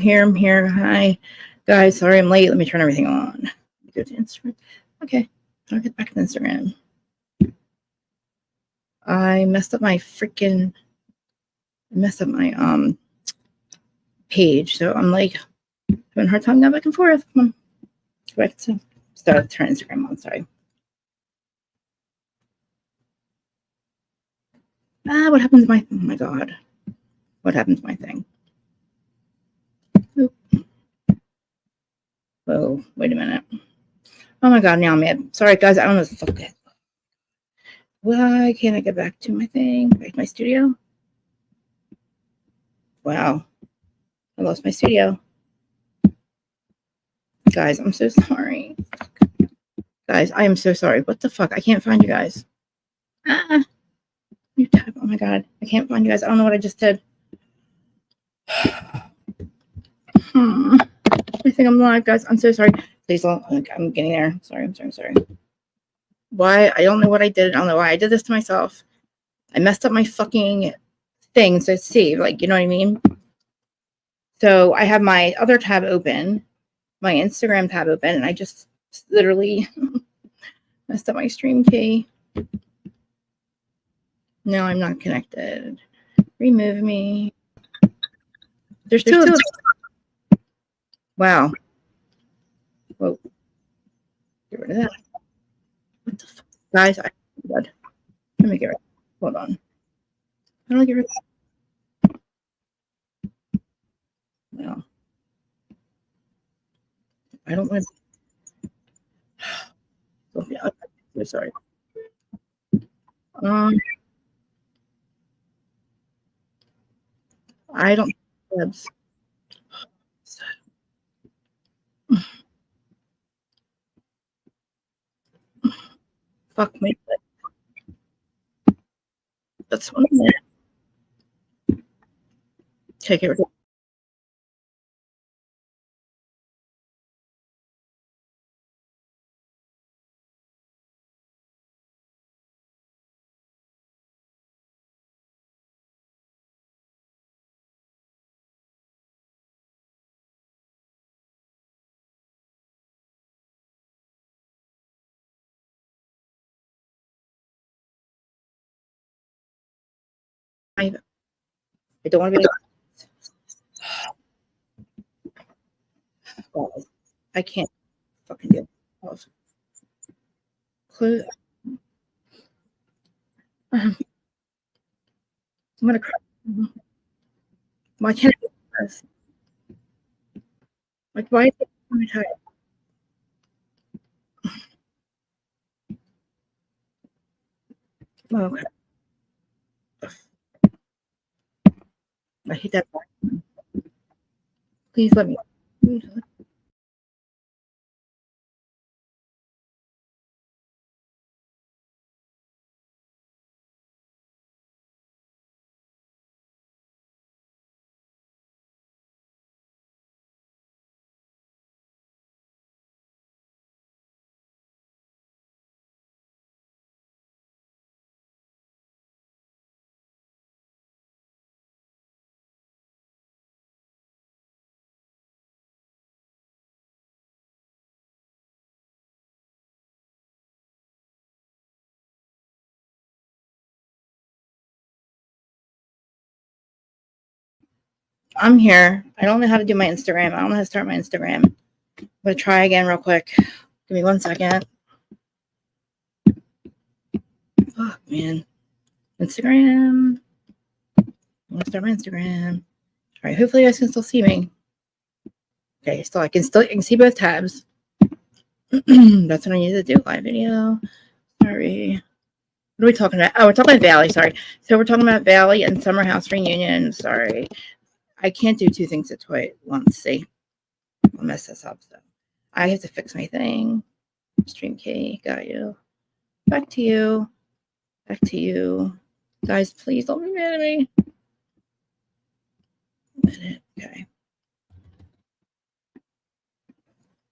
here. I'm here. Hi, guys. Sorry I'm late. Let me turn everything on. Go to Instagram. Okay. I'll get back to Instagram. I messed up my page. So I'm like having a hard time going back and forth. Come on. Go back to turn Instagram on. Sorry. What happened to my, oh my God. What happened to my thing? Oop. Whoa, wait a minute. Oh my God, now I'm mad. Sorry, guys, I don't know what the fuck that. Why can't I get back to my thing? Back to my studio? Wow. I lost my studio. Guys, I'm so sorry. Guys, I am so sorry. What the fuck? I can't find you guys. New tab. Oh my God. I can't find you guys. I don't know what I just did. I think I'm live, guys. I'm so sorry. Please don't. I'm getting there. Sorry. I'm sorry. Why? I don't know what I did. I don't know why I did this to myself. I messed up my fucking thing. So save, like, you know what I mean? So I have my other tab open, my Instagram tab open, and I just literally messed up my stream key. No, I'm not connected. Remove me. There's two of them. Wow. Whoa. Get rid of that. What the fuck? Guys, I'm dead. Let me get rid of it. Hold on. How do I get rid of that? No. I don't want to. I'm sorry. I don't. Fuck me. That's 1 minute. Take it. I don't want to be. I can't fucking do it. Close. I'm gonna cry. Why can't I do this? Like, why is it so tired? Oh, okay. I hate that. Please let me. I'm here. I don't know how to do my Instagram. I don't know how to start my Instagram. I'm gonna try again real quick. Give me 1 second. Fuck, man. Instagram. I want to start my Instagram. All right. Hopefully, you guys can still see me. Okay. I can see both tabs. That's what I need to do. Live video. Sorry. What are we talking about? Oh, we're talking about Valley. Sorry. So we're talking about Valley and Summer House Reunion. Sorry. I can't do two things at once. See, I'll mess this up. So I have to fix my thing. Stream key. Got you. Back to you. Back to you. Guys, please don't be mad at me. Minute. Okay.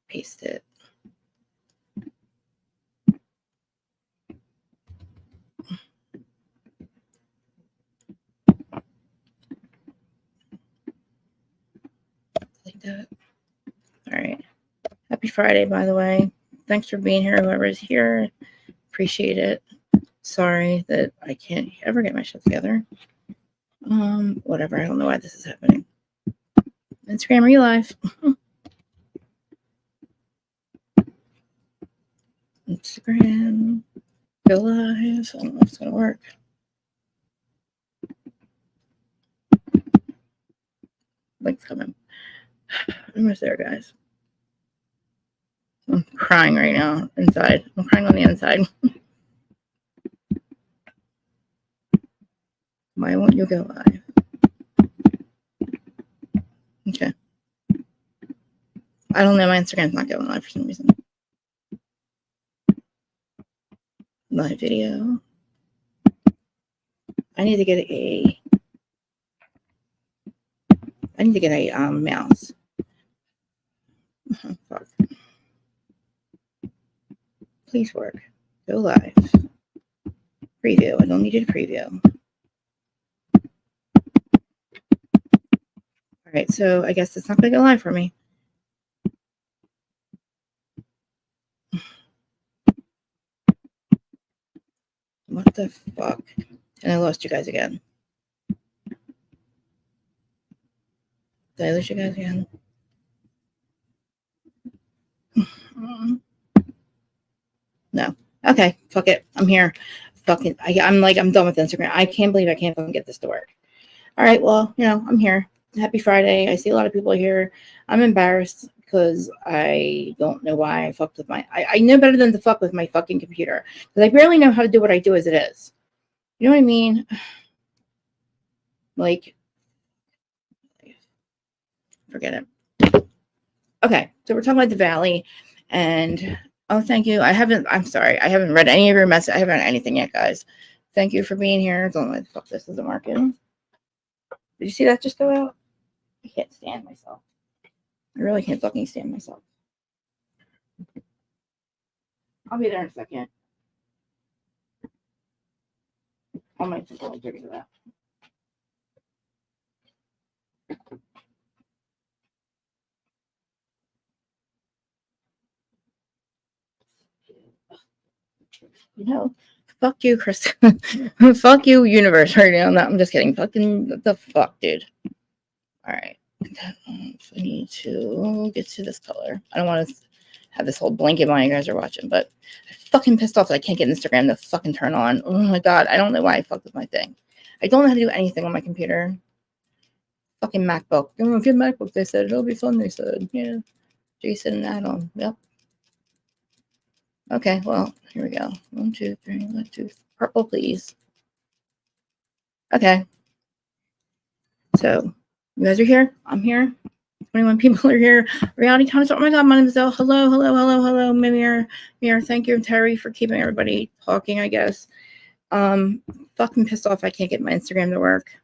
Paste it. like that. All right. Happy Friday, by the way. Thanks for being here, whoever's here. Appreciate it. Sorry that I can't ever get my shit together. Whatever. I don't know why this is happening. Instagram, are you live? Instagram, go live. I don't know if it's gonna work. Link's coming. I'm almost there, guys. I'm crying right now inside. I'm crying on the inside. Why won't you go live? Okay. I don't know. My Instagram's not going live for some reason. Live video. I need to get a mouse. Oh, fuck. Please work. Go live. Preview. I don't need you to preview. All right, so I guess it's not going to go live for me. What the fuck? And I lost you guys again. Did I lose you guys again? No. Okay, fuck it. I'm here. Fucking, I'm done with Instagram. I can't believe I can't fucking get this to work. All right, well, I'm here. Happy Friday. I see a lot of people here. I'm embarrassed because I don't know why I fucked with I know better than to fuck with my fucking computer. Because I barely know how to do what I do as it is. You know what I mean? Like, forget it. Okay, so we're talking about the Valley. And, oh, thank you. I'm sorry. I haven't read any of your messages. I haven't read anything yet, guys. Thank you for being here. Don't know what the fuck this is marking. Did you see that just go out? I can't stand myself. I really can't fucking stand myself. I'll be there in a second. I might just go to that. Fuck you, Chris. Fuck you, universe, right now. No, I'm just kidding. Fucking the fuck, dude. All right. I need to get to this color. I don't want to have this whole blanket while you guys are watching, but I'm fucking pissed off that I can't get Instagram to fucking turn on. Oh my god, I don't know why I fucked with my thing. I don't know how to do anything on my computer. Fucking MacBook. Oh, good MacBook, they said. It'll be fun, they said. Yeah. Jason and Adam. Yep. Okay, well, here we go. 1, 2, 3. 1, 2. Purple, please. Okay. So, you guys are here. I'm here. 21 people are here. Reality Counter. Oh my god, my name is Elle. Hello, Mimir. Thank you, Terry, for keeping everybody talking, I guess. Fucking pissed off I can't get my Instagram to work.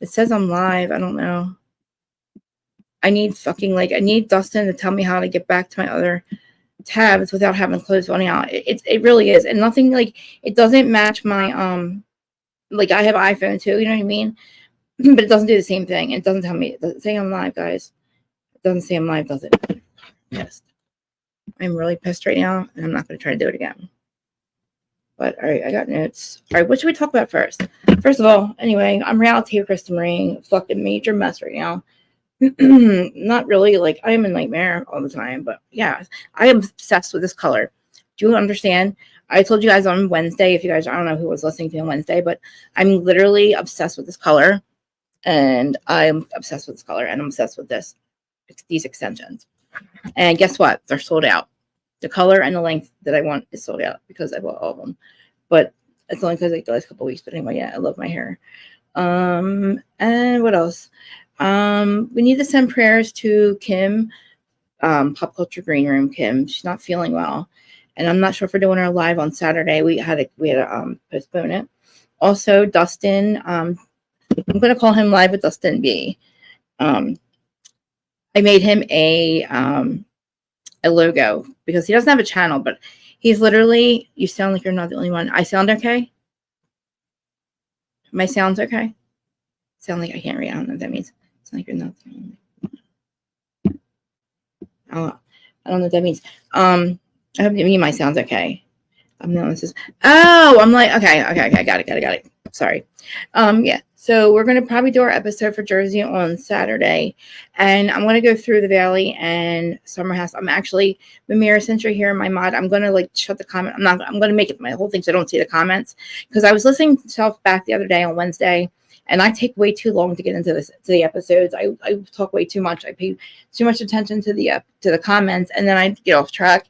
It says I'm live. I don't know. I need Dustin to tell me how to get back to my other tabs without having closed one out. It really is. And nothing it doesn't match my I have iPhone too, you know what I mean? But it doesn't do the same thing. It doesn't tell me. It doesn't say I'm live, guys. It doesn't say I'm live, does it? Yes. I'm really pissed right now, and I'm not going to try to do it again. But, all right, I got notes. All right, what should we talk about first? First of all, anyway, I'm Reality of Krista Marie. Fucking major mess right now. Not really. I am a nightmare all the time. But, yeah, I am obsessed with this color. Do you understand? I told you guys on Wednesday, I don't know who was listening to me on Wednesday, but I'm literally obsessed with this color. And I'm obsessed with this color, and I'm obsessed with these extensions. And guess what? They're sold out. The color and the length that I want is sold out because I bought all of them. But it's only because the last couple of weeks. But anyway, yeah, I love my hair. And what else? We need to send prayers to Kim, Pop Culture Green Room. Kim, she's not feeling well, and I'm not sure if we're doing her live on Saturday. We had to postpone it. Also, Dustin. I'm going to call him Live with Dustin B. I made him a logo because he doesn't have a channel, but he's literally, you sound like you're not the only one. I sound okay? My sound's okay? Sound like I can't read. I don't know what that means. Sound like you're not the only one. I don't know what that means. I hope me my sounds okay. No, this is. Oh, I'm like, okay, got it. Sorry. Yeah. So we're gonna probably do our episode for Jersey on Saturday, and I'm gonna go through the Valley and Summer House. I'm actually, Mimira, since you're here in my mod, I'm gonna like shut the comment. I'm gonna make it my whole thing so I don't see the comments, because I was listening to myself back the other day on Wednesday, and I take way too long to get into the episodes. I talk way too much. I pay too much attention to the comments, and then I get off track.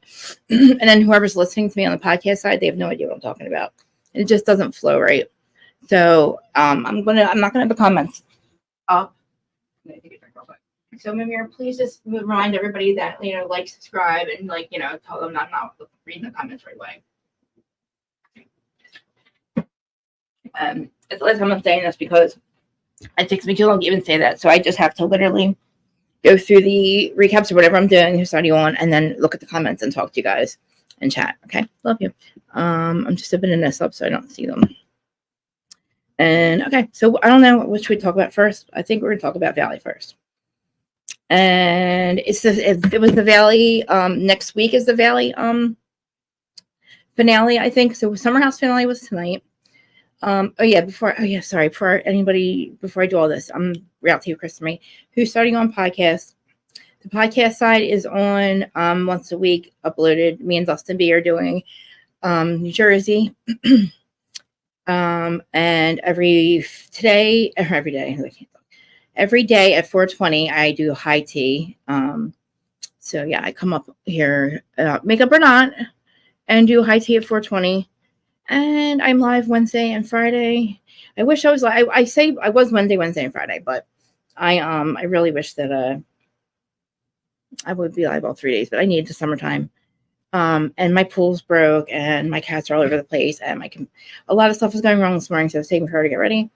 And then whoever's listening to me on the podcast side, they have no idea what I'm talking about. And it just doesn't flow right. So I'm not gonna have the comments up. I'm gonna take a drink real quick. So Mimir, please just remind everybody that, like, subscribe, and tell them I'm not reading the comments right away. It's the last time I'm saying this because it takes me too long to even say that. So I just have to literally go through the recaps or whatever I'm doing, who's starting on, and then look at the comments and talk to you guys and chat. Okay, love you. I'm just opening this up so I don't see them. And okay, so I don't know what should we talk about first. I think we're gonna talk about Valley first. And it was the Valley. Next week is the Valley finale, I think. So Summer House finale was tonight. Before I do all this, I'm Reality with Chris and me, who's starting on podcast. The podcast side is on once a week uploaded. Me and Dustin B are doing New Jersey. And every day at 4:20 I do high tea. So yeah, I come up here, makeup or not, and do high tea at 4:20. And I'm live Wednesday and Friday. I wish I was live. I say I was Wednesday and Friday, but I really wish that I would be live all 3 days, but I need the summertime. And my pool's broke, and my cats are all over the place, and a lot of stuff was going wrong this morning, so I was taking her to get ready.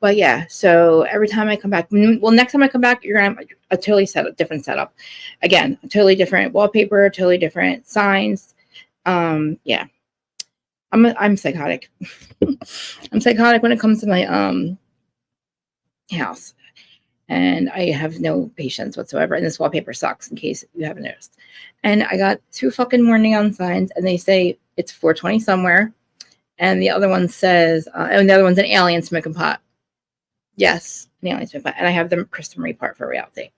But yeah, so every time I come back, next time I come back, you're gonna have a totally different setup. Again, a totally different wallpaper, totally different signs. Yeah, I'm psychotic. I'm psychotic when it comes to my house. And I have no patience whatsoever. And this wallpaper sucks, in case you haven't noticed. And I got 2 fucking warning on signs, and they say it's 4:20 somewhere. And the other one says, and the other one's an alien smoking pot. Yes, an alien smoking pot. And I have the Kristen Marie part for Reality.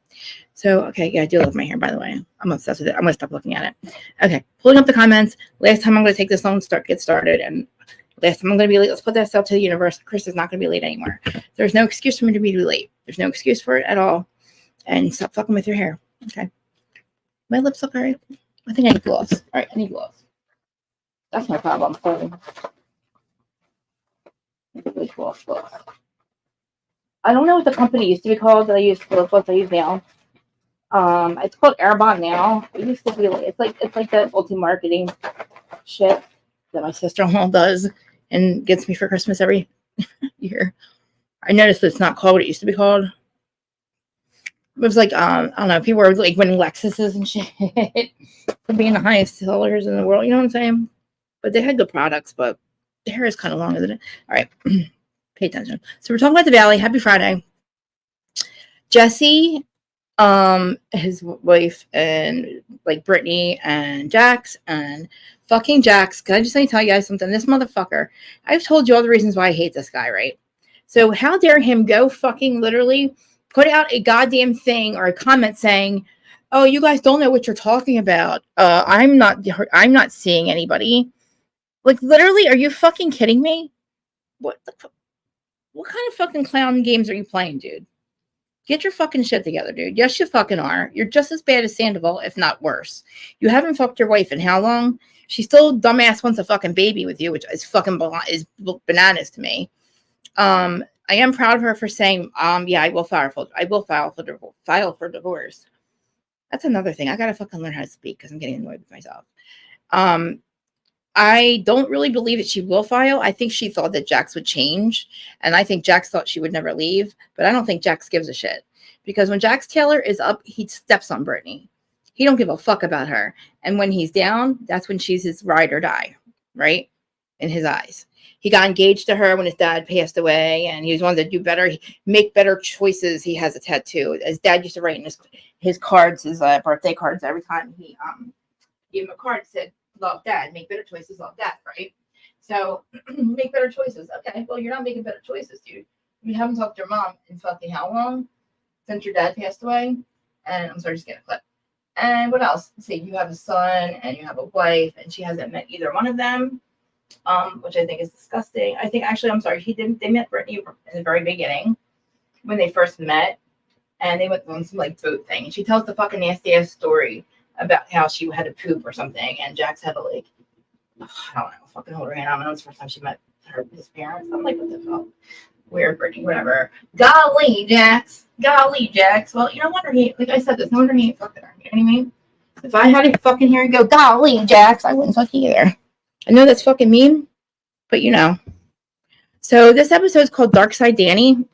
So, okay, yeah, I do love my hair, by the way. I'm obsessed with it. I'm going to stop looking at it. Okay, pulling up the comments. Last time I'm going to take this long to get started. And last time I'm going to be late. Let's put that out to the universe. Chris is not going to be late anymore. There's no excuse for me to be late. There's no excuse for it at all. And stop fucking with your hair. Okay. My lips look all right. I think I need gloss. All right, I need gloss. That's my problem. Gloss. I don't know what the company used to be called that I used for lip gloss I use now. It's called Airbond now. It used to be it's like that multi-marketing shit that my sister-in-law does and gets me for Christmas every year. I noticed it's not called what it used to be called. It was like, I don't know, people were like winning Lexuses and shit for being the highest sellers in the world. You know what I'm saying? But they had good products, but the hair is kind of long, isn't it? All right. Pay attention. So we're talking about the Valley. Happy Friday. Jesse, his wife, and like Brittany and Jax, and fucking Jax. Can I just tell you guys something? This motherfucker, I've told you all the reasons why I hate this guy, right? So how dare him go fucking literally put out a goddamn thing or a comment saying, "Oh, you guys don't know what you're talking about. I'm not seeing anybody." Like, literally, are you fucking kidding me? What kind of fucking clown games are you playing, dude? Get your fucking shit together, dude. Yes, you fucking are. You're just as bad as Sandoval, if not worse. You haven't fucked your wife in how long? She still dumbass wants a fucking baby with you, which is fucking is bananas to me. I am proud of her for saying, yeah, I will file for divorce. That's another thing. I gotta fucking learn how to speak because I'm getting annoyed with myself. I don't really believe that she will file. I think she thought that Jax would change, and I think Jax thought she would never leave, but I don't think Jax gives a shit, because when Jax Taylor is up, he steps on Brittany. He don't give a fuck about her, and when he's down, that's when she's his ride or die, right? In his eyes. he got engaged to her when his dad passed away, and he was wanted to do better, make better choices. He has a tattoo. His dad used to write in his cards, his birthday cards, every time he gave him a card, said, "Love Dad, make better choices, love Dad," right? So make better choices. Okay, well, you're not making better choices, dude. You haven't talked to your mom in fucking how long? Since your dad passed away. And I'm sorry, just get a clip. And what else? Say you have a son and you have a wife, and she hasn't met either one of them, which I think is disgusting. I think actually, I'm sorry, they met Brittany in the very beginning when they first met, and they went on some like boat thing. And she tells the fucking nasty ass story about how she had to poop or something, and Jax had to like, I don't know, fucking hold her hand. I don't know. It's the first time she met his parents. I'm like, what the fuck? Weird, Brittany, whatever. Golly, Jax. Well, no wonder like I said, no wonder he ain't fucking her. You know what I mean? If I had to fucking hear you go, golly, Jax, I wouldn't fuck you either. I know that's fucking mean, but So this episode is called Dark Side Danny.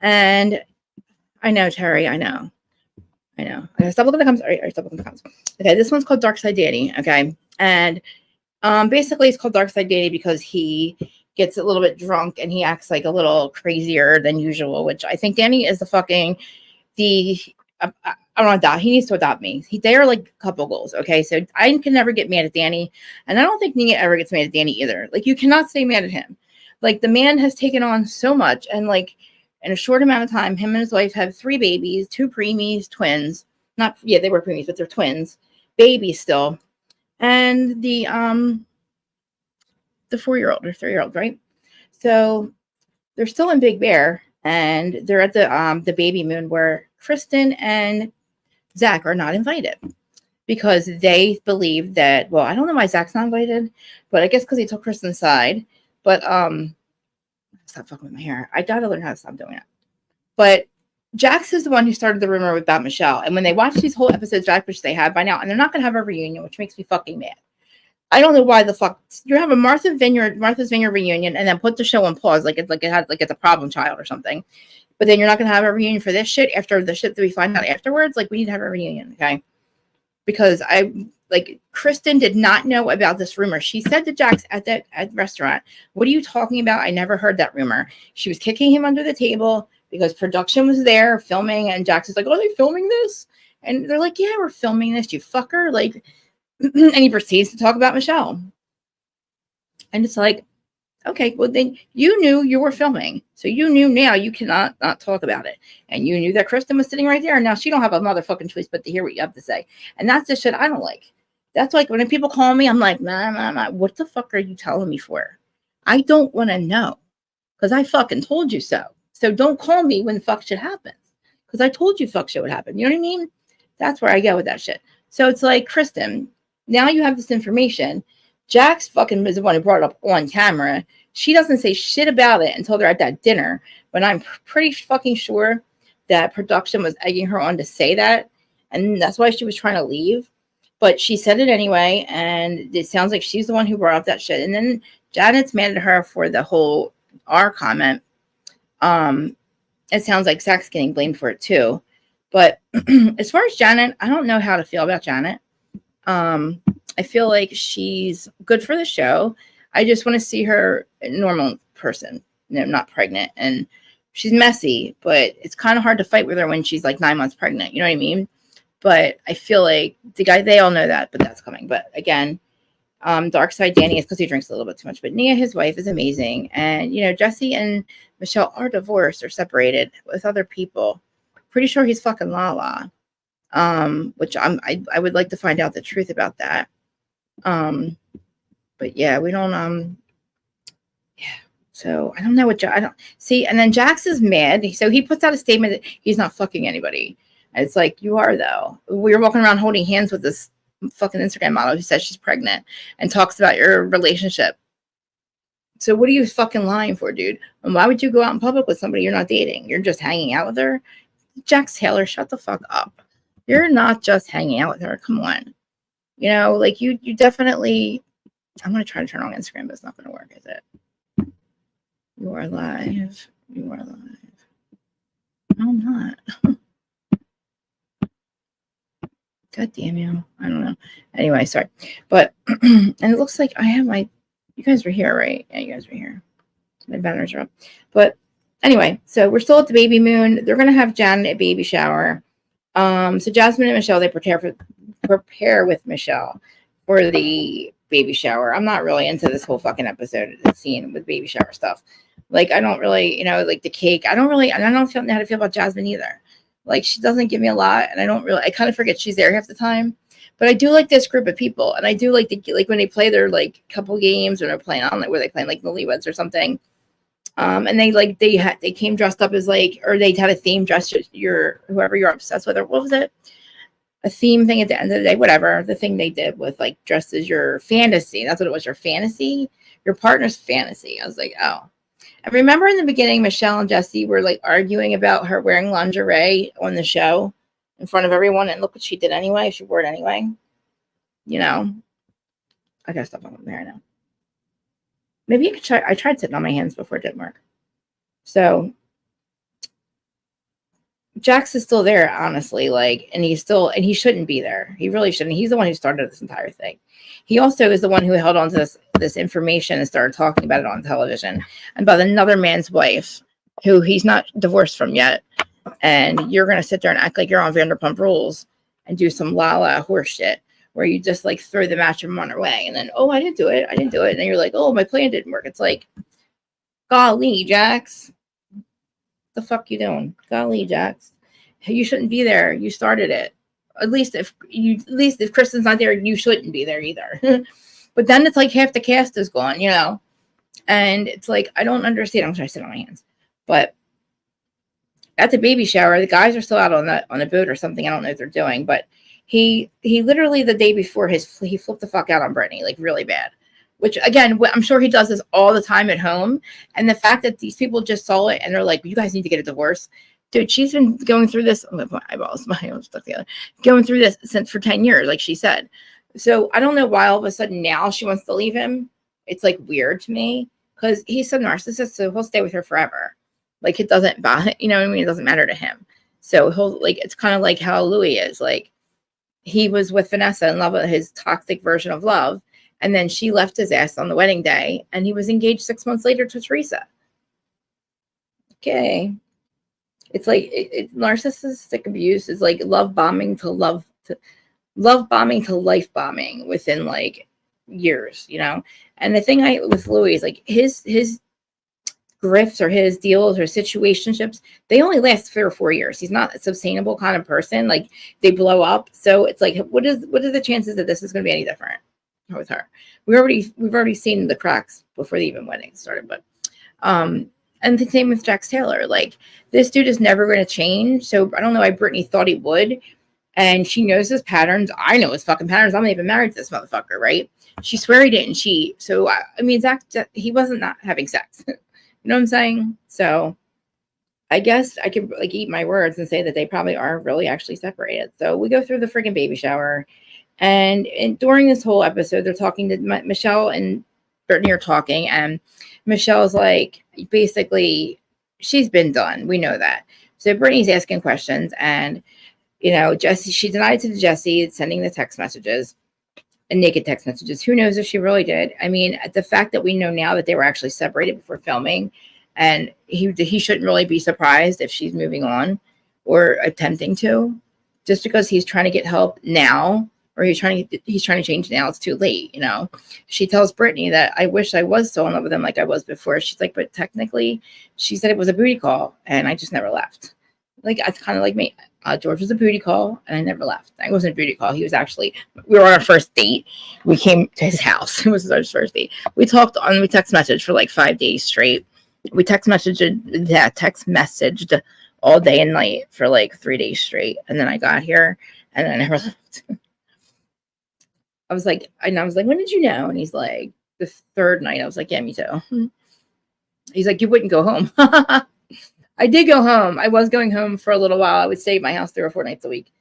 And I know, Terry, I know. Okay, stop looking at the comments. All right, stop looking at the comments. Okay, this one's called Dark Side Danny. Okay. And basically it's called Dark Side Danny because he gets a little bit drunk and he acts like a little crazier than usual, which I think Danny is I don't want to adopt. He needs to adopt me. They are like couple goals. Okay. So I can never get mad at Danny. And I don't think Nia ever gets mad at Danny either. Like, you cannot stay mad at him. Like, the man has taken on so much. And like, in a short amount of time, him and his wife have 3 babies, 2 preemies, twins. They were preemies, but they're twins. Babies still. And the 4-year-old or 3-year-old, right? So they're still in Big Bear, and they're at the baby moon where Kristen and Zach are not invited because they believe that, well, I don't know why Zach's not invited, but I guess because he took Kristen's side. But stop fucking with my hair. I gotta learn how to stop doing it. But Jax is the one who started the rumor about Michelle. And when they watch these whole episodes back, which they have by now, and they're not gonna have a reunion, which makes me fucking mad. I don't know why the fuck you have a Martha's Vineyard reunion and then put the show on pause like it's a problem child or something. But then you're not gonna have a reunion for this shit after the shit that we find out afterwards. Like, we need to have a reunion, okay? Because Kristen did not know about this rumor. She said to Jax at the restaurant, "What are you talking about? I never heard that rumor." She was kicking him under the table because production was there filming, and Jax is like, "Are they filming this?" And they're like, "Yeah, we're filming this, you fucker." Like, and he proceeds to talk about Michelle. And it's like, okay, well, then you knew you were filming. So you knew now you cannot not talk about it. And you knew that Kristen was sitting right there. And now she don't have a motherfucking choice but to hear what you have to say. And that's the shit I don't like. That's like when people call me, I'm like, nah. What the fuck are you telling me for? I don't want to know. Because I fucking told you so. So don't call me when fuck shit happens. Because I told you fuck shit would happen. You know what I mean? That's where I go with that shit. So it's like, Kristen, now you have this information. Jax fucking is the one who brought it up on camera. She doesn't say shit about it until they're at that dinner. But I'm pretty fucking sure that production was egging her on to say that. And that's why she was trying to leave. But she said it anyway. And it sounds like she's the one who brought up that shit. And then Janet's mad at her for the whole R comment. It sounds like Zach's getting blamed for it too. But as far as Janet, I don't know how to feel about Janet. I feel like she's good for the show. I just want to see her a normal person, not pregnant. And she's messy, but it's kind of hard to fight with her when she's like 9 months pregnant. You know what I mean? But I feel like they all know that, but that's coming. But again, Dark Side Danny is because he drinks a little bit too much. But Nia, his wife, is amazing. And, Jesse and Michelle are divorced or separated with other people. Pretty sure he's fucking Lala. Which I would like to find out the truth about that. But yeah, we don't, yeah. So I don't know I don't see. And then Jax is mad. So he puts out a statement that he's not fucking anybody. And it's like, you are though. We were walking around holding hands with this fucking Instagram model who says she's pregnant and talks about your relationship. So what are you fucking lying for, dude? And why would you go out in public with somebody you're not dating? You're just hanging out with her? Jax Taylor, shut the fuck up. You're not just hanging out with her. Come on. Like you definitely, I'm going to try to turn on Instagram, but it's not going to work, is it? You are live. You are live. No, I'm not. God damn you. I don't know. Anyway, sorry. But, and it looks like I have my You guys were here, right? Yeah, you guys were here. My banners are up. But anyway, so we're still at the baby moon. They're gonna have Janet a baby shower. So Jasmine and Michelle, they prepare with Michelle for the baby shower. I'm not really into this whole fucking episode scene with baby shower stuff. Like, I don't really, like the cake. I don't know how to feel about Jasmine either. Like, she doesn't give me a lot, and I kind of forget she's there half the time. But I do like this group of people, and I do like when they play their like couple games, when they're playing on like where they play like the Newlyweds or something. And they came dressed up as like, or they had a theme dress, whoever you're obsessed with, or what was it? A theme thing at the end of the day, whatever. The thing they did with like dressed as your fantasy. That's what it was, your fantasy, your partner's fantasy. I was like, oh. I remember in the beginning, Michelle and Jesse were like arguing about her wearing lingerie on the show in front of everyone. And look what she did anyway. She wore it anyway. I gotta stop on my hair now. Maybe you could try. I tried sitting on my hands before, it didn't work. So Jax is still there, honestly, and he shouldn't be there. He really shouldn't. He's the one who started this entire thing. He also is the one who held on to this information and started talking about it on television and about another man's wife who he's not divorced from yet. And you're going to sit there and act like you're on Vanderpump Rules and do some la horse shit where you just like throw the matrimony away and then, oh, I didn't do it. And then you're like, oh, my plan didn't work. It's like, golly, Jax. The fuck you doing? Golly, Jax. You shouldn't be there. You started it. At least if Kristen's not there, you shouldn't be there either. But then it's like half the cast is gone, And it's like, I don't understand. I'm trying to sit on my hands. But at the baby shower, the guys are still out on a boat or something. I don't know what they're doing. But he literally the day before he flipped the fuck out on Brittany, like really bad. Which, again, I'm sure he does this all the time at home. And the fact that these people just saw it and they're like, you guys need to get a divorce. Dude, she's been going through this. My eyeballs stuck together. Going through this since for 10 years, like she said. So I don't know why all of a sudden now she wants to leave him. It's like weird to me because he's a narcissist, so he'll stay with her forever. Like it doesn't bother, what I mean? It doesn't matter to him. So he'll it's kind of like how Louis is. Like he was with Vanessa in love with his toxic version of love. And then she left his ass on the wedding day and he was engaged 6 months later to Teresa. Okay. It's like narcissistic abuse is like love bombing to life bombing within like years, And the thing with Louis is like his grifts or his deals or situationships, they only last 3 or 4 years. He's not a sustainable kind of person. Like they blow up. So it's like, what are the chances that this is going to be any different with her? We've already seen the cracks before the even wedding started, but and the same with Jax Taylor. Like this dude is never going to change. So I don't know why Brittany thought he would. And she knows his patterns. I know his fucking patterns. I'm not even married to this motherfucker, right? She swear he didn't cheat. So I mean, Zach, he wasn't not having sex. You know what I'm saying? So I guess I could like eat my words and say that they probably are really actually separated. So we go through the friggin' baby shower. And during this whole episode, they're talking to Michelle and Brittany are talking, and Michelle's like, basically, she's been done. We know that. So Brittany's asking questions, and Jesse, she denied to Jesse sending the text messages and naked text messages. Who knows if she really did? I mean, the fact that we know now that they were actually separated before filming, and he shouldn't really be surprised if she's moving on or attempting to, just because he's trying to get help now. Or he's trying to change now. It's too late, She tells Brittany that I wish I was still in love with him like I was before. She's like, but technically, she said it was a booty call, and I just never left. Like it's kind of like me. George was a booty call, and I never left. I wasn't a booty call. He was actually. We were on our first date. We came to his house. It was our first date. We text messaged for like 5 days straight. We text messaged all day and night for like 3 days straight, and then I got here, and then I never left. I was like, when did you know? And he's like, the third night. I was like, yeah, me too. He's like, you wouldn't go home. I did go home. I was going home for a little while. I would stay at my house 3 or 4 nights a week.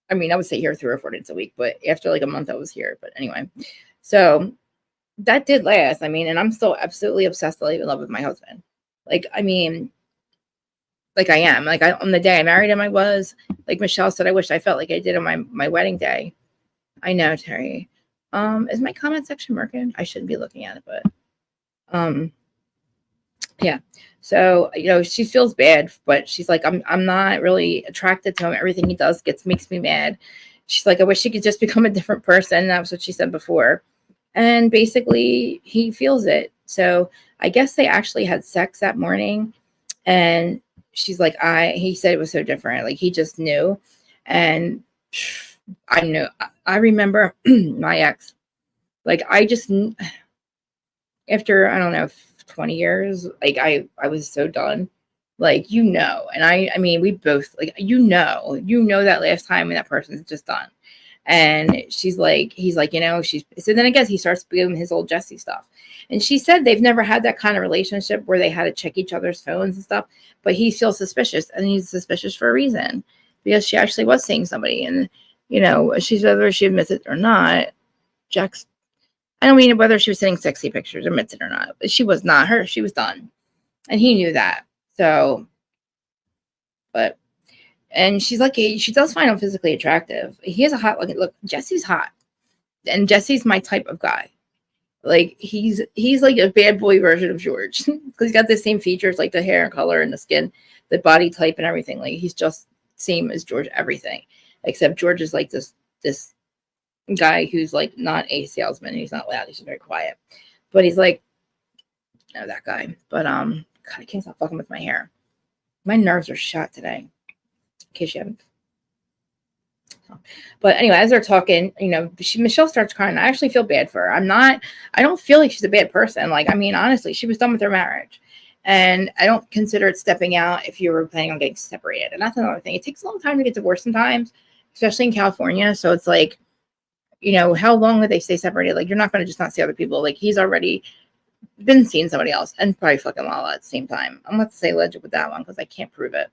I mean, I would stay here 3 or 4 nights a week, but after like a month, I was here. But anyway, so that did last. I mean, and I'm still absolutely obsessively in love with my husband. Like, I mean, like I am. Like on the day I married him, I was like Michelle said. I wish I felt like I did on my wedding day. I know, Terry. Is my comment section working? I shouldn't be looking at it, but yeah. So, she feels bad, but she's like, I'm not really attracted to him. Everything he does makes me mad. She's like, I wish he could just become a different person. That was what she said before. And basically he feels it. So I guess they actually had sex that morning, and she's like, he said it was so different. Like, he just knew. And I knew. I remember my ex, like, I just, after, I don't know, 20 years, like, I was so done. Like, and I mean, we both, like, that last time when that person's just done. And he's like, so then I guess he starts doing his old Jesse stuff. And she said they've never had that kind of relationship where they had to check each other's phones and stuff, but he feels suspicious, and he's suspicious for a reason, because she actually was seeing somebody. And, she's, whether she admits it or not, Jack's, I don't mean whether she was sending sexy pictures, admits it or not, but she was not her. She was done. And he knew that. So, but, and she's like, she does find him physically attractive. He has a hot look. Jesse's hot, and Jesse's my type of guy. Like, he's like a bad boy version of George, because he's got the same features, like the hair and color and the skin, the body type and everything. Like, he's just same as George, everything, except George is like this guy who's like not a salesman. He's not loud. He's very quiet, but he's like, that guy. But God, I can't stop fucking with my hair. My nerves are shot today. In case you haven't. But anyway, as they're talking, Michelle starts crying. I actually feel bad for her. I don't feel like she's a bad person. Like, I mean, honestly, she was done with her marriage. And I don't consider it stepping out if you were planning on getting separated. And that's another thing. It takes a long time to get divorced sometimes, especially in California. So it's like, how long would they stay separated? Like, you're not going to just not see other people. Like, he's already been seeing somebody else, and probably fucking Lala at the same time. I'm going to say alleged with that one because I can't prove it.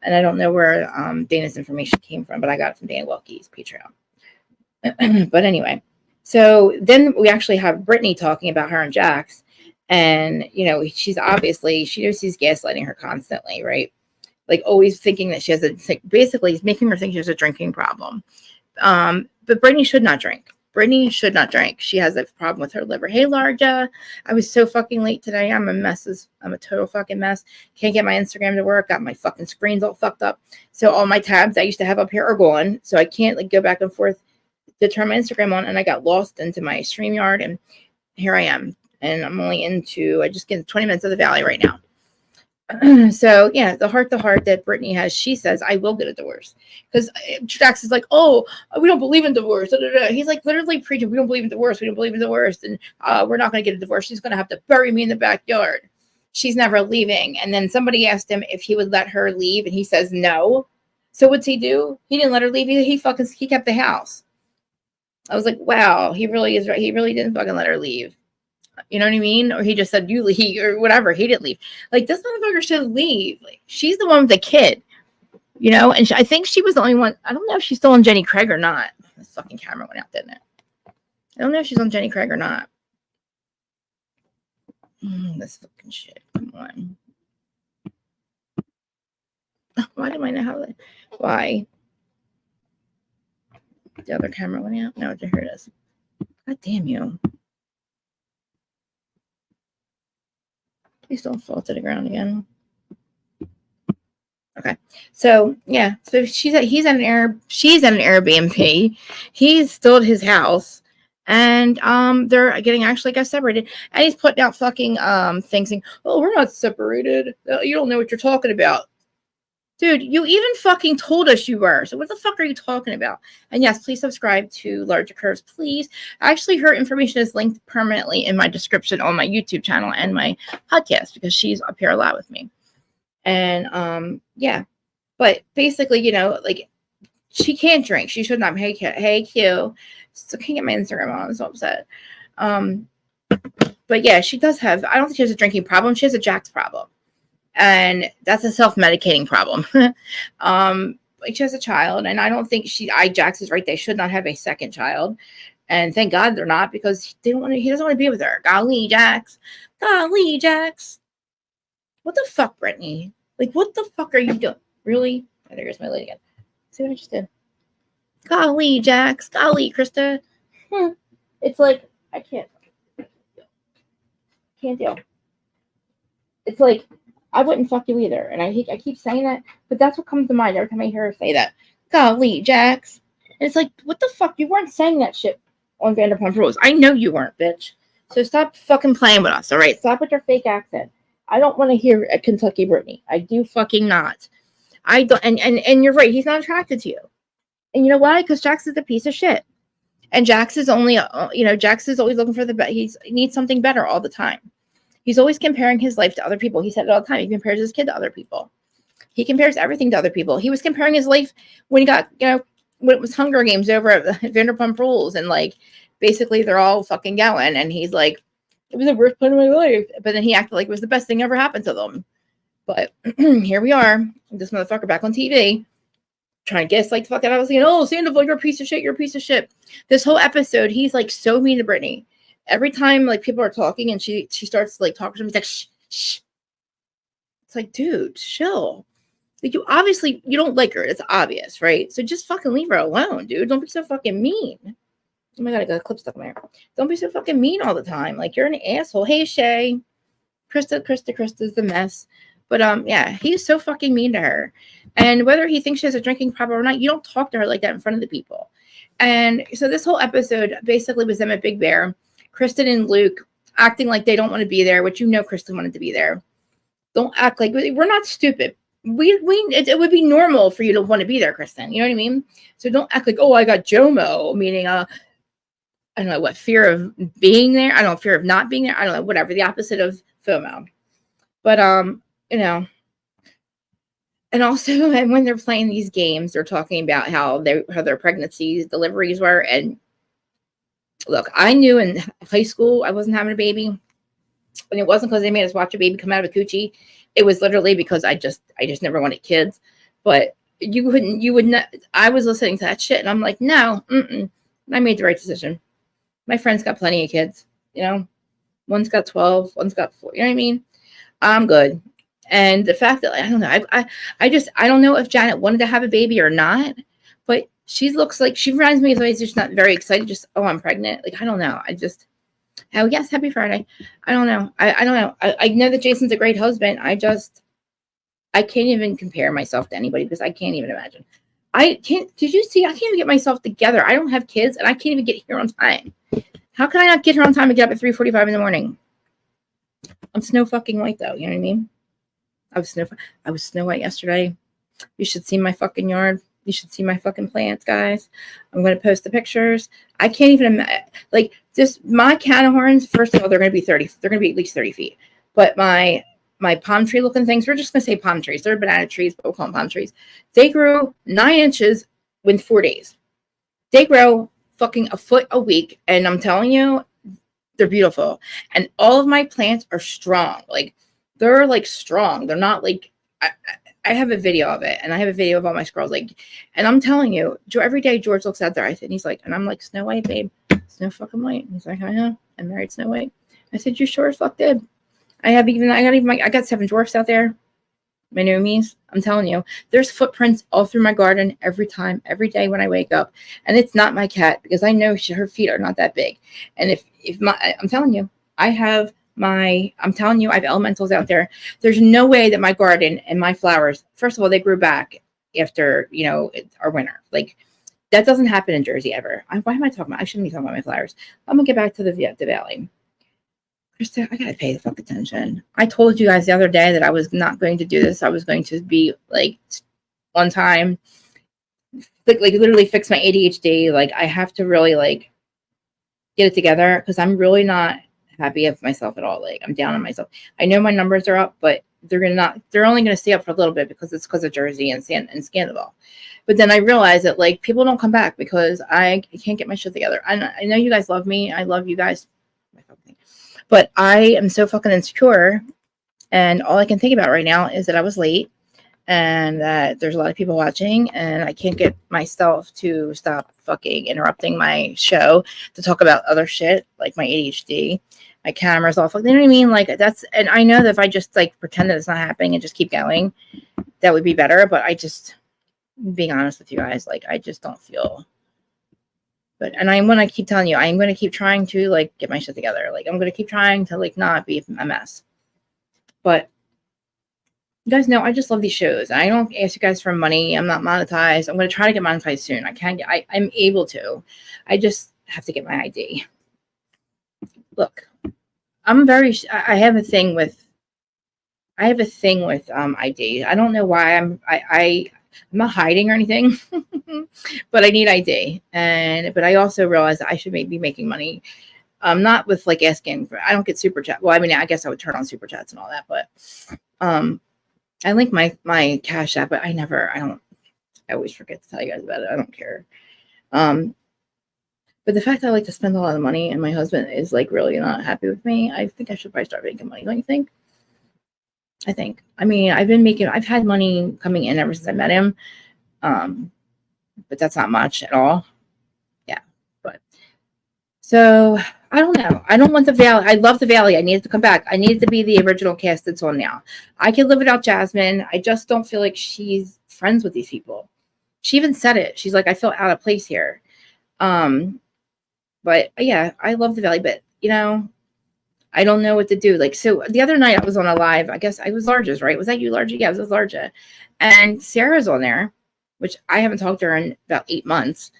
And I don't know where Dana's information came from, but I got it from Dana Wilkie's Patreon. But anyway, so then we actually have Brittany talking about her and Jax. And, she's obviously, she knows he's gaslighting her constantly, right? Like, always thinking that she has basically he's making her think she has a drinking problem. But Brittany should not drink. Brittany should not drink. She has a problem with her liver. Hey, Larja. I was so fucking late today. I'm a mess. I'm a total fucking mess. Can't get my Instagram to work. Got my fucking screens all fucked up. So all my tabs I used to have up here are gone. So I can't go back and forth to turn my Instagram on. And I got lost into my StreamYard. And here I am. And I'm only I just get 20 minutes of the Valley right now. So yeah, the heart that Brittany has, she says, I will get a divorce, because Jax is like, oh, we don't believe in divorce. He's like literally preaching, we don't believe in divorce, and we're not going to get a divorce. She's going to have to bury me in the backyard. She's never leaving. And then somebody asked him if he would let her leave, and he says no. So what's he do? He didn't let her leave. He kept the house. I was like, wow, he really is right. He really didn't fucking let her leave. You know what I mean? Or he just said, you leave, or whatever. He didn't leave. Like, this motherfucker should leave. Like, she's the one with the kid, and I think she was the only one. I don't know if she's still on Jenny Craig or not. This fucking camera went out, didn't it? I don't know if she's on Jenny Craig or not. This fucking shit. Come on. Why do I know how to? Why? The other camera went out? No, here it is. God damn you. Please don't fall to the ground again. Okay. So yeah. So she's at an Airbnb. He's still at his house. And they're getting actually got separated. And he's putting out fucking things saying, oh, we're not separated. You don't know what you're talking about. Dude, you even fucking told us you were. So what the fuck are you talking about? And yes, please subscribe to Larger Curves, please. Actually, her information is linked permanently in my description on my YouTube channel and my podcast, because she's up here a lot with me. And yeah. But basically, like, she can't drink. She should not. Hey Q. So can't get my Instagram on. I'm so upset. But yeah, she does have, I don't think she has a drinking problem. She has a Jax problem. And that's a self-medicating problem. She has a child, and I don't think Jax is right. They should not have a second child. And thank God they're not, because he doesn't want to be with her. Golly, Jax. Golly, Jax. What the fuck, Brittany? Like, what the fuck are you doing? Really? Oh, there's my lady again. See what I just did? Golly, Jax. Golly, Krista. It's like, I can't deal. It's like, I wouldn't fuck you either. And I keep saying that, but that's what comes to mind every time I hear her say that. Golly, Jax. And it's like, what the fuck? You weren't saying that shit on Vanderpump Rules. I know you weren't, bitch. So stop fucking playing with us, all right? Stop with your fake accent. I don't want to hear a Kentucky Brittany. I do fucking not. I don't, and you're right. He's not attracted to you. And you know why? Because Jax is a piece of shit. And Jax is only, Jax is always looking for the best. He needs something better all the time. He's always comparing his life to other people. He said it all the time. He compares his kid to other people. He compares everything to other people. He was comparing his life when he got, when it was Hunger Games over at Vanderpump Rules. And like, basically they're all fucking going. And he's like, it was the worst part of my life. But then he acted like it was the best thing ever happened to them. But here we are. This motherfucker back on TV. Trying to guess like the fuck out. I was saying, oh, Sandoval, you're a piece of shit. You're a piece of shit. This whole episode, he's like so mean to Brittany. Every time like people are talking and she starts like talking to him, he's like, shh, shh. It's like, dude, chill. Like you don't like her. It's obvious, right? So just fucking leave her alone, dude. Don't be so fucking mean. Oh my god, I got a clip stuck in my hair. Don't be so fucking mean all the time. Like you're an asshole. Hey Shay. Krista's the mess. But yeah, he's so fucking mean to her. And whether he thinks she has a drinking problem or not, you don't talk to her like that in front of the people. And so this whole episode basically was them at Big Bear. Kristen and Luke acting like they don't want to be there, which Kristen wanted to be there. Don't act like we're not stupid. It would be normal for you to want to be there, Kristen. You know what I mean? So don't act like, oh, I got JOMO, meaning I don't know what, fear of being there. I don't know, fear of not being there. I don't know, whatever, the opposite of FOMO. But and also when they're playing these games, they're talking about how their pregnancies, deliveries were. And look, I knew in high school I wasn't having a baby. And it wasn't because they made us watch a baby come out of a coochie. It was literally because I just never wanted kids. But you would not. I was listening to that shit and I'm like, no, I made the right decision. My friends got plenty of kids, One's got 12, one's got 4. You know what I mean? I'm good. And the fact that I don't know, I don't know if Janet wanted to have a baby or not, but she reminds me of somebody who's just not very excited. Just, oh, I'm pregnant. Like, I don't know. Oh yes, happy Friday. I don't know. I don't know. I know that Jason's a great husband. I can't even compare myself to anybody because I can't even imagine. Did you see? I can't even get myself together. I don't have kids and I can't even get here on time. How can I not get here on time and get up at 3:45 in the morning? I'm snow fucking white though. You know what I mean? I was snow white yesterday. You should see my fucking yard. You should see my fucking plants, guys. I'm going to post the pictures. I can't even imagine. Like, just my canahorns, first of all, they're going to be 30. They're going to be at least 30 feet. But my palm tree looking things, we're just going to say palm trees. They're banana trees, but we'll call them palm trees. They grew 9 inches in 4 days. They grow fucking a foot a week. And I'm telling you, they're beautiful. And all of my plants are strong. Like, they're like strong. They're not like, I have a video of it, and I have a video of all my squirrels. Like, and I'm telling you, every day George looks out there. And he's like, and I'm like, Snow White, babe, Snow fucking White. And he's like, I know, I married Snow White. I said, you sure as fuck did. I got 7 dwarfs out there. My noomies. I'm telling you, there's footprints all through my garden every day when I wake up, and it's not my cat because I know her feet are not that big. And I'm telling you, I have elementals out there. There's no way that my garden and my flowers, first of all, they grew back after, our winter. Like, that doesn't happen in Jersey ever. Why am I talking about? I shouldn't be talking about my flowers. I'm going to get back to the Valley. Krista, I got to pay the fuck attention. I told you guys the other day that I was not going to do this. I was going to be, like, on time. Like literally fix my ADHD. Like, I have to really, like, get it together because I'm really not happy with myself at all. Like, I'm down on myself. I know my numbers are up, but they're only going to stay up for a little bit because it's because of Jersey and Scandal. But then I realized that, like, people don't come back because I can't get my shit together. I know you guys love me. I love you guys. But I am so fucking insecure. And all I can think about right now is that I was late and that there's a lot of people watching and I can't get myself to stop fucking interrupting my show to talk about other shit like my ADHD. My camera's all fucked. You know what I mean? Like, and I know that if I just like pretend that it's not happening and just keep going, that would be better. But being honest with you guys, like, I just don't feel and I'm going to keep telling you, I'm going to keep trying to like get my shit together. Like I'm going to keep trying to like not be a mess. But you guys know I just love these shows. I don't ask you guys for money. I'm not monetized. I'm going to try to get monetized soon. I'm able to. I just have to get my ID. Look, I have a thing with ID. I don't know why I'm not hiding or anything, but I need ID. But I also realize that I should be making money. Not with like asking for, I don't get super chat. Well, I mean, I guess I would turn on super chats and all that, but I link my Cash App, but I always forget to tell you guys about it. I don't care. But the fact that I like to spend a lot of money and my husband is like really not happy with me, I think I should probably start making money. Don't you think? I mean, I've had money coming in ever since I met him. But that's not much at all. Yeah. But so I don't know. I don't want the Valley. I love the Valley. I need it to come back. I need it to be the original cast that's on now. I can live without Jasmine. I just don't feel like she's friends with these people. She even said it. She's like, I feel out of place here. But yeah, I love the Valley, but I don't know what to do. Like, so the other night I was on a live, I guess I was Large's, right? Was that you, Large? Yeah, it was Large. And Sarah's on there, which I haven't talked to her in about 8 months.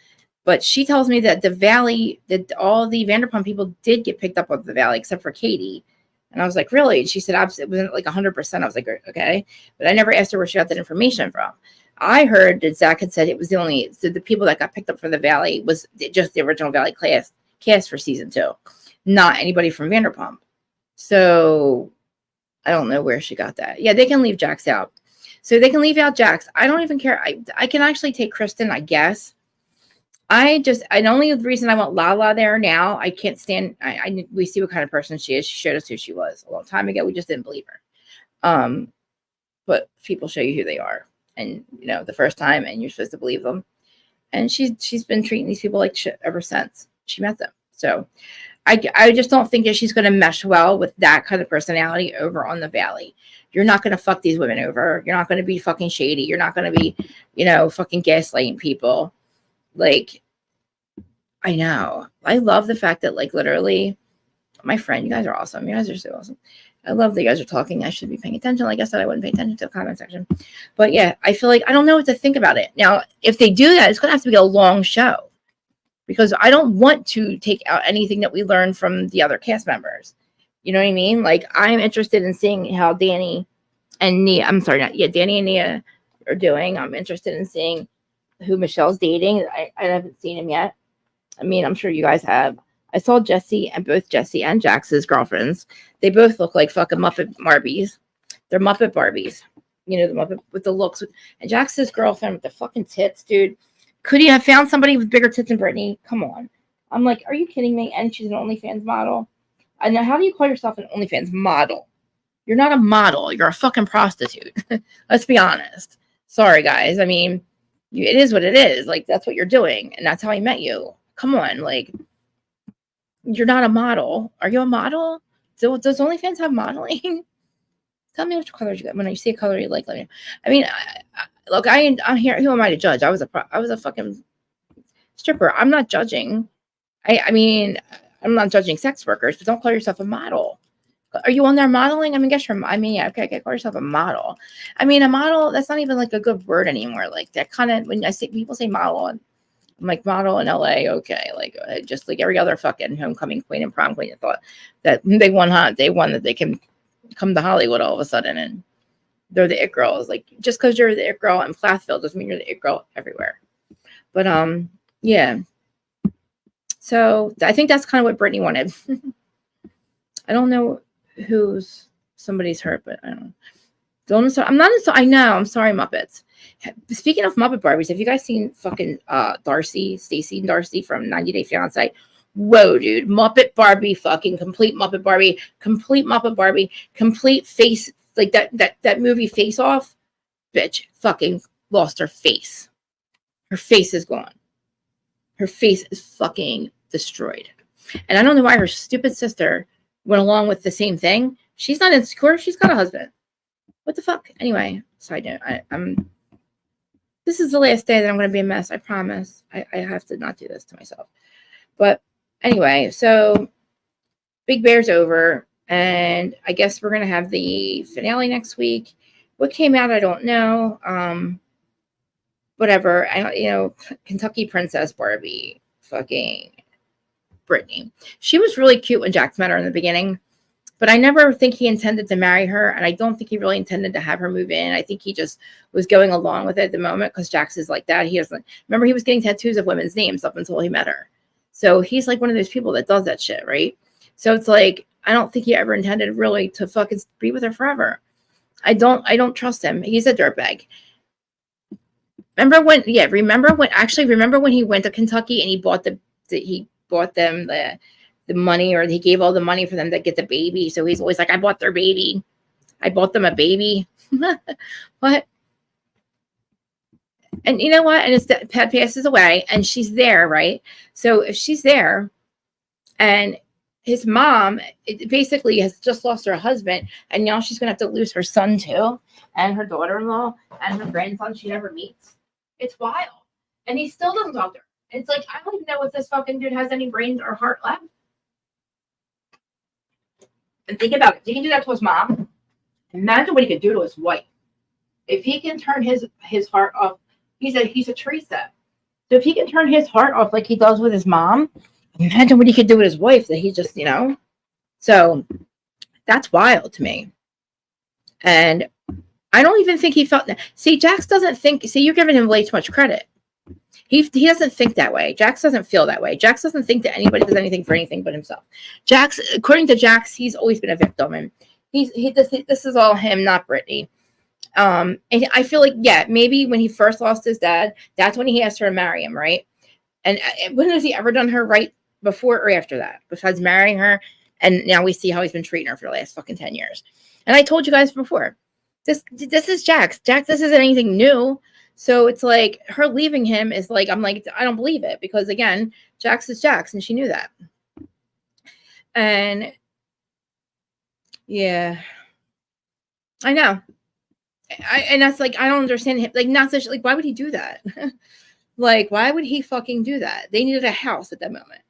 But she tells me that the Valley, that all the Vanderpump people did get picked up on the Valley, except for Katie. And I was like, really? And she said, it wasn't like 100%. I was like, okay. But I never asked her where she got that information from. I heard that Zach had said it was the people that got picked up for the Valley was just the original Valley cast for season 2, not anybody from Vanderpump. So I don't know where she got that. Yeah, they can leave Jax out. So they can leave out Jax. I don't even care. I can actually take Kristen, I guess. The only reason I want Lala there now, I can't stand. We see what kind of person she is. She showed us who she was a long time ago. We just didn't believe her. But people show you who they are, and the first time, and you're supposed to believe them. And she's been treating these people like shit ever since she met them. So I just don't think that she's going to mesh well with that kind of personality over on the Valley. You're not going to fuck these women over. You're not going to be fucking shady. You're not going to be, fucking gaslighting people. Like, I know. I love the fact that, like, literally, my friend, you guys are awesome. You guys are so awesome. I love that you guys are talking. I should be paying attention. Like I said, I wouldn't pay attention to the comment section. But yeah, I feel like I don't know what to think about it. Now, if they do that, it's going to have to be a long show. Because I don't want to take out anything that we learned from the other cast members. You know what I mean? Like, I'm interested in seeing how Danny and Nia are doing. I'm interested in seeing who Michelle's dating. I haven't seen him yet. I mean, I'm sure you guys have. I saw both Jesse and Jax's girlfriends. They both look like fucking Muppet Barbies. They're Muppet Barbies. The Muppet with the looks. And Jax's girlfriend with the fucking tits, dude. Could he have found somebody with bigger tits than Brittany? Come on. I'm like, are you kidding me? And she's an OnlyFans model. I know. How do you call yourself an OnlyFans model? You're not a model. You're a fucking prostitute. Let's be honest. Sorry, guys. I mean, it is what it is. Like, that's what you're doing. And that's how I met you. Come on. Like, you're not a model. Are you a model? Does OnlyFans have modeling? Tell me which colors you got. When you see a color you like, let me know. I mean, look, I'm here. Who am I to judge? I was a fucking stripper. I'm not judging. I mean, I'm not judging sex workers, but don't call yourself a model. Are you on there modeling? I mean, yeah, okay, call yourself a model. I mean, a model, that's not even like a good word anymore. Like that kind of, when I say people say model, and I'm like, model in LA, okay, like just like every other fucking homecoming queen and prom queen thought that they won that they can come to Hollywood all of a sudden and they're the it girls. Like, just because you're the it girl in Plathville doesn't mean you're the it girl everywhere. But yeah. So I think that's kind of what Brittany wanted. I don't know who's somebody's hurt, but I don't know. I know. I'm sorry, Muppets. Speaking of Muppet Barbies, have you guys seen fucking Stacey and Darcy from 90 Day Fiancé? Whoa, dude. Muppet Barbie, fucking complete Muppet Barbie, complete face, like that movie Face Off. Bitch fucking lost her face. Her face is gone. Her face is fucking destroyed. And I don't know why her stupid sister went along with the same thing. She's not insecure. She's got a husband. What the fuck? Anyway, side note. This is the last day that I'm going to be a mess. I promise. I have to not do this to myself. But anyway, so Big Bear's over, and I guess we're going to have the finale next week. What came out, I don't know. Whatever. Kentucky Princess Barbie, fucking Brittany. She was really cute when Jax met her in the beginning, but I never think he intended to marry her, and I don't think he really intended to have her move in. I think he just was going along with it at the moment because Jax is like that. He doesn't remember he was getting tattoos of women's names up until he met her. So he's like one of those people that does that shit, right? So it's like I don't think he ever intended really to fucking be with her forever. I don't trust him. He's a dirtbag. Remember when he went to Kentucky and he bought them the money, or he gave all the money for them to get the baby. So he's always like, I bought their baby. I bought them a baby. What? And you know what? And his dad passes away and she's there, right? So if she's there and his mom basically has just lost her husband, and now she's going to have to lose her son too, and her daughter-in-law, and her grandson she never meets. It's wild. And he still doesn't talk to her. It's like, I don't even know if this fucking dude has any brains or heart left. And think about it. He can do that to his mom. Imagine what he could do to his wife. If he can turn his heart off, he's a Teresa. So if he can turn his heart off like he does with his mom, imagine what he could do with his wife that he just, So that's wild to me. And I don't even think he felt that. See, Jax doesn't think, you're giving him way too much credit. He doesn't think that way. Jax doesn't feel that way. Jax doesn't think that anybody does anything for anything but himself. Jax, according to Jax, he's always been a victim, and this is all him, not Brittany. And I feel like, yeah, maybe when he first lost his dad, that's when he asked her to marry him, right? And when has he ever done her right before or after that, besides marrying her? And now we see how he's been treating her for the last fucking 10 years. And I told you guys before, this is Jax. Jax, this isn't anything new. So it's like her leaving him is like, I'm like, I don't believe it, because again, Jax is Jax, and she knew that. And yeah, I know. And that's like, I don't understand him. Like, not such, like, why would he do that? Like, why would he fucking do that? They needed a house at that moment.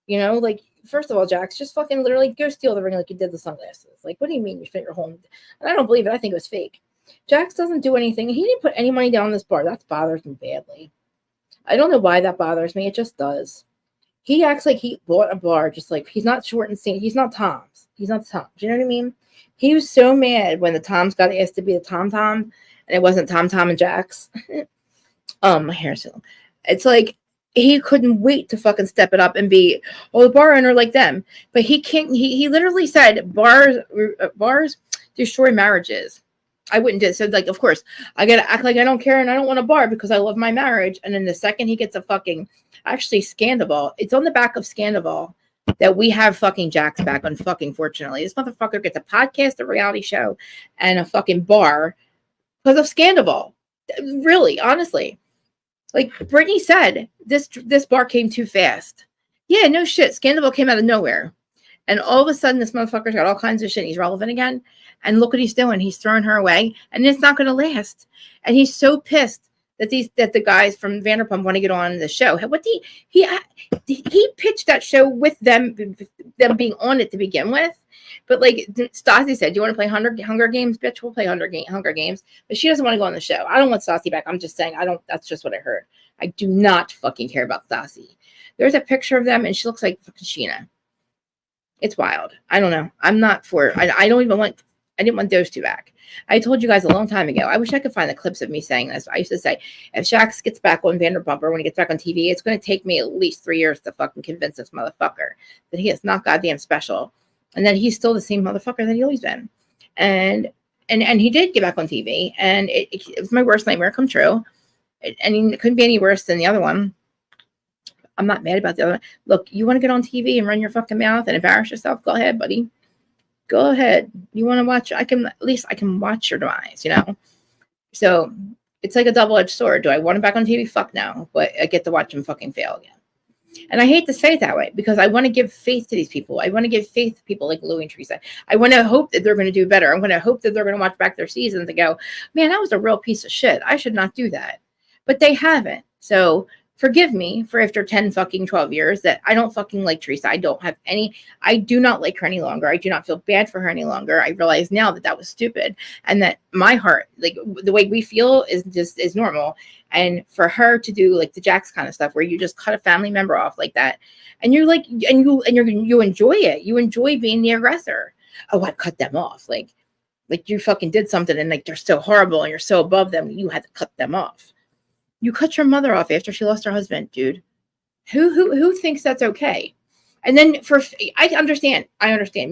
Like, first of all, Jax, just fucking literally go steal the ring like you did the sunglasses. Like, what do you mean you spent your home? And I don't believe it. I think it was fake. Jax doesn't do anything. He didn't put any money down on this bar. That bothers me badly. I don't know why that bothers me. It just does. He acts like he bought a bar, just like he's not short and skinny. He's not Tom's. He's not Tom. Do you know what I mean? He was so mad when the Toms got asked to be the Tom, and it wasn't Tom and Jax. My hair's so long. It's like he couldn't wait to fucking step it up and be the bar owner like them. But he can't. He literally said bars destroy marriages. I wouldn't do it. So, like, of course, I gotta act like I don't care and I don't want a bar because I love my marriage. And then the second he gets a fucking, actually, Scandival, it's on the back of Scandival that we have fucking Jax back on fucking fortunately. This motherfucker gets a podcast, a reality show, and a fucking bar because of Scandival. Really, honestly. Like Brittany said, this bar came too fast. Yeah, no shit. Scandival came out of nowhere. And all of a sudden, this motherfucker's got all kinds of shit. He's relevant again. And look what he's doing. He's throwing her away. And it's not going to last. And he's so pissed that the guys from Vanderpump want to get on the show. What he pitched that show with them being on it to begin with. But like Stassi said, do you want to play Hunger Games? Bitch, we'll play Hunger Games. But she doesn't want to go on the show. I don't want Stassi back. I'm just saying, that's just what I heard. I do not fucking care about Stassi. There's a picture of them and she looks like fucking Sheena. It's wild. I don't know. I'm not for it. I didn't want those two back. I told you guys a long time ago. I wish I could find the clips of me saying this. I used to say, if Jax gets back on Vanderpump or when he gets back on TV, it's going to take me at least 3 years to fucking convince this motherfucker that he is not goddamn special and that he's still the same motherfucker that he always been. And he did get back on TV, and it was my worst nightmare come true. And it couldn't be any worse than the other one. I'm not mad about the other one. Look, you want to get on TV and run your fucking mouth and embarrass yourself? Go ahead, buddy. Go ahead. You want to watch? I can watch your demise, So it's like a double-edged sword. Do I want him back on TV? Fuck no. But I get to watch him fucking fail again. And I hate to say it that way because I want to give faith to these people. I want to give faith to people like Louie and Teresa. I want to hope that they're going to do better. I'm going to hope that they're going to watch back their seasons and go, man, that was a real piece of shit. I should not do that. but they haven't. So forgive me for after 10 fucking 12 years that I don't fucking like Teresa. I do not like her any longer. I do not feel bad for her any longer. I realize now that was stupid, and that my heart, like the way we feel is normal. And for her to do like the Jax kind of stuff where you just cut a family member off like that, and you're like, you enjoy it. You enjoy being the aggressor. Oh, I cut them off. Like you fucking did something and like they're so horrible and you're so above them. You had to cut them off. You cut your mother off after she lost her husband, dude. Who thinks that's okay? And then I understand.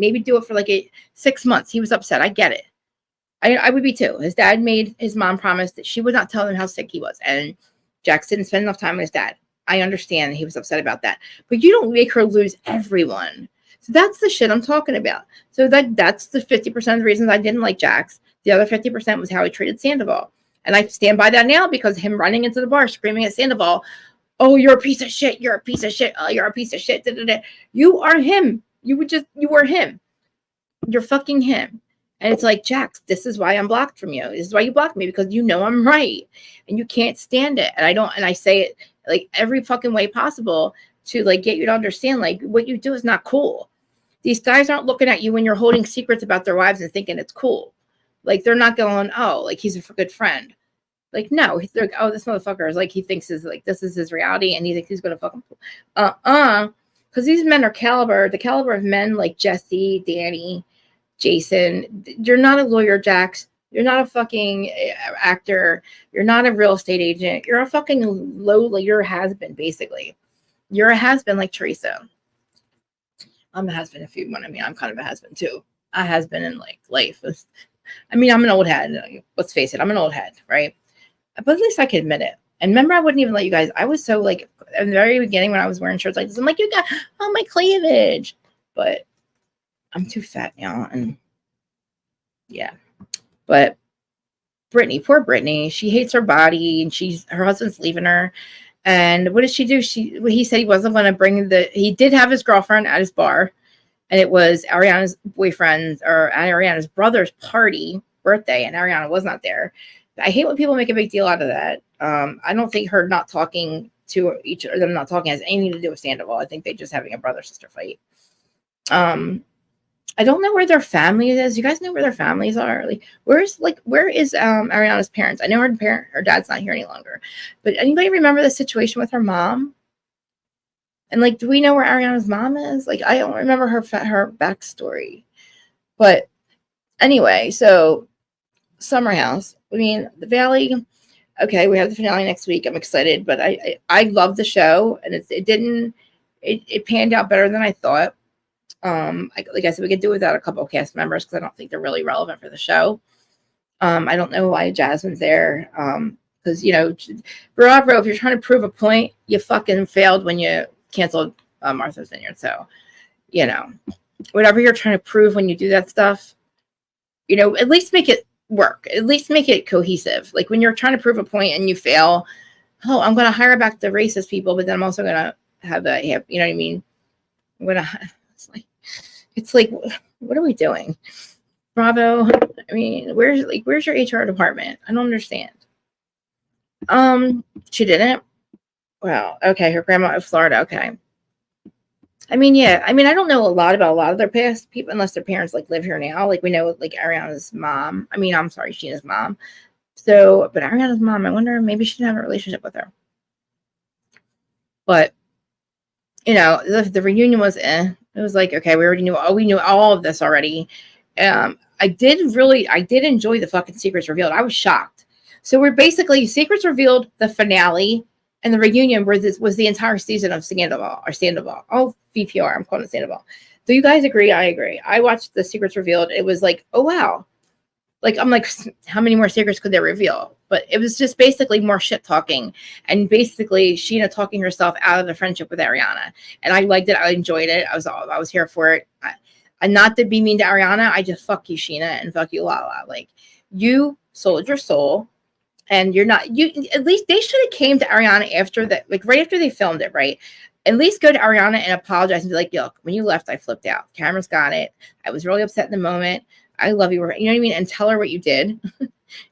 Maybe do it for like 6 months. He was upset. I get it. I would be too. His dad made his mom promise that she would not tell him how sick he was. And Jax didn't spend enough time with his dad. I understand he was upset about that. But you don't make her lose everyone. So that's the shit I'm talking about. So that's the 50% of the reasons I didn't like Jax. The other 50% was how he treated Sandoval. And I stand by that now because him running into the bar screaming at Sandoval, oh, you're a piece of shit. You're a piece of shit. Oh, you're a piece of shit. Da, da, da. You are him. You were him. You're fucking him. And it's like, Jax, this is why I'm blocked from you. This is why you blocked me, because you know I'm right. And you can't stand it. And I say it like every fucking way possible to like get you to understand like what you do is not cool. These guys aren't looking at you when you're holding secrets about their wives and thinking it's cool. Like they're not going, oh, like he's a good friend. Like, no, they're like, oh, this motherfucker is like, he thinks is like, this is his reality. And he thinks he's going to fucking, because these men are the caliber of men like Jesse, Danny, Jason. You're not a lawyer, Jax. You're not a fucking actor. You're not a real estate agent. You're a fucking you're a has-been, basically. You're a has-been like Teresa. I'm a has-been if you want to. I mean, I'm kind of a has-been too. A has-been in like life. I mean, I'm an old head. Let's face it. I'm an old head, right? But at least I can admit it. And remember, I wouldn't even let you guys. I was so like, in the very beginning when I was wearing shirts like this, I'm like, you got my cleavage. But I'm too fat now. And yeah. But Brittany, poor Brittany, she hates her body and her husband's leaving her. And what did she do? He said he wasn't going to bring he did have his girlfriend at his bar. And it was Ariana's boyfriend or Ariana's brother's birthday. And Ariana was not there. I hate when people make a big deal out of that. I don't think her not talking to each other, them not talking has anything to do with Sandoval. I think they're just having a brother-sister fight. I don't know where their family is. You guys know where their families are? Like, where is Ariana's parents? I know her dad's not here any longer. But anybody remember the situation with her mom? And like, do we know where Ariana's mom is? Like, I don't remember her backstory. But anyway, so Summer House. I mean, the Valley. Okay, we have the finale next week. I'm excited, but I love the show, and it panned out better than I thought. Like I said, we could do without a couple of cast members because I don't think they're really relevant for the show. I don't know why Jasmine's there. Because Bravo, if you're trying to prove a point, you fucking failed when you canceled Martha's Vineyard. So, whatever you're trying to prove when you do that stuff, at least make it work. At least make it cohesive. Like when you're trying to prove a point and you fail, oh, I'm going to hire back the racist people, but then I'm also going to have you know what I mean? I'm going to. It's like, what are we doing? Bravo. I mean, where's your HR department? I don't understand. She didn't. Wow. Okay. Her grandma in Florida. Okay. I mean, yeah. I mean, I don't know a lot about a lot of their past people unless their parents like live here now. Like we know like Ariana's mom. I mean, I'm sorry, Sheena's mom. So, but Ariana's mom, I wonder maybe she didn't have a relationship with her. But the reunion was It was like, okay, we knew all of this already. I did enjoy the fucking secrets revealed. I was shocked. So we're basically secrets revealed, the finale, and the reunion where this was the entire season of Sandoval. Oh, VPR, I'm calling it Sandoval. Do you guys agree? I agree. I watched the secrets revealed. It was like, oh wow. Like, I'm like, how many more secrets could they reveal? But it was just basically more shit talking and basically Sheena talking herself out of the friendship with Ariana. And I liked it. I enjoyed it. I was here for it. And not to be mean to Ariana, I just fuck you, Sheena, and fuck you, Lala. Like, you sold your soul and at least they should have came to Ariana after that, like right after they filmed it, right? At least go to Ariana and apologize and be like, look, when you left, I flipped out. Cameras got it. I was really upset in the moment. I love you. You know what I mean? And tell her what you did.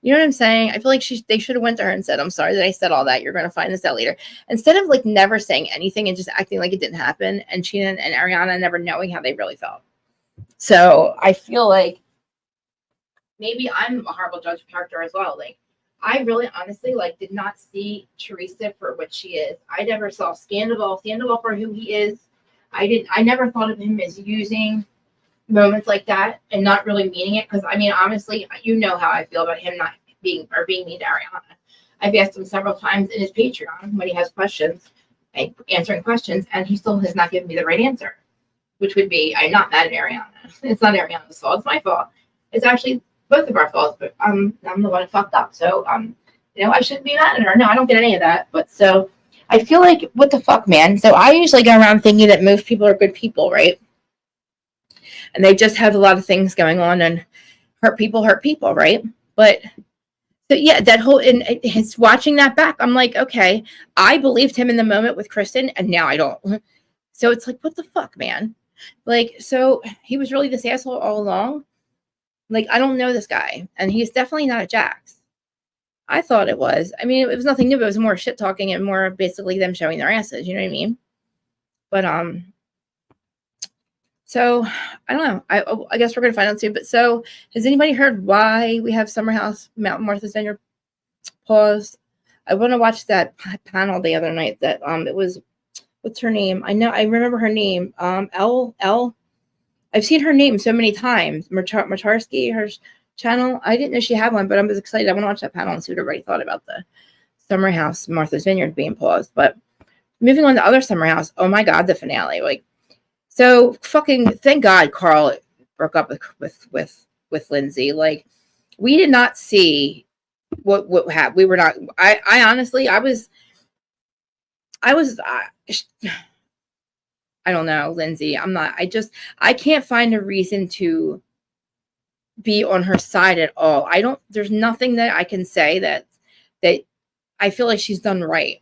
You know what I'm saying? I feel like they should have went to her and said, I'm sorry that I said all that. You're going to find this out later. Instead of like never saying anything and just acting like it didn't happen. And Sheena and Ariana never knowing how they really felt. So I feel like maybe I'm a horrible judge of character as well. Like, I really honestly like did not see Teresa for what she is. I never saw Sandoval for who he is. I never thought of him as using moments like that and not really meaning it. Because I mean, honestly, you know how I feel about him not being mean to Ariana. I've asked him several times in his Patreon when he has questions, answering questions, and he still has not given me the right answer, which would be, I'm not mad at Ariana. It's not Ariana's fault. It's my fault. It's actually both of our faults, but I'm the one who fucked up. So, I shouldn't be mad at her. No, I don't get any of that. But so I feel like, what the fuck, man? So I usually go around thinking that most people are good people, right? And they just have a lot of things going on, and hurt people, right? But so yeah, that whole, and his watching that back, I'm like, okay, I believed him in the moment with Kristen, and now I don't. So it's like, what the fuck, man? Like, so he was really this asshole all along. Like, I don't know this guy, and he's definitely not a Jax. I thought it was. I mean, it was nothing new, but it was more shit talking and more basically them showing their asses. You know what I mean? But so I don't know. I guess we're gonna find out soon. But so, has anybody heard why we have Summerhouse Mountain Martha's Vineyard paused? I want to watch that panel the other night. That it was, what's her name? I remember her name. L. I've seen her name so many times. Macharsky, her channel. I didn't know she had one, but I was excited. I want to watch that panel and see what everybody thought about the Summerhouse Martha's Vineyard being paused. But moving on to other Summerhouse. Oh my God, the finale! Like, so fucking thank God Carl broke up with Lindsay. Like, we did not see what happened. We were not. I honestly, I was. I don't know, Lindsay. I'm not. I can't find a reason to be on her side at all. There's nothing that I can say that I feel like she's done right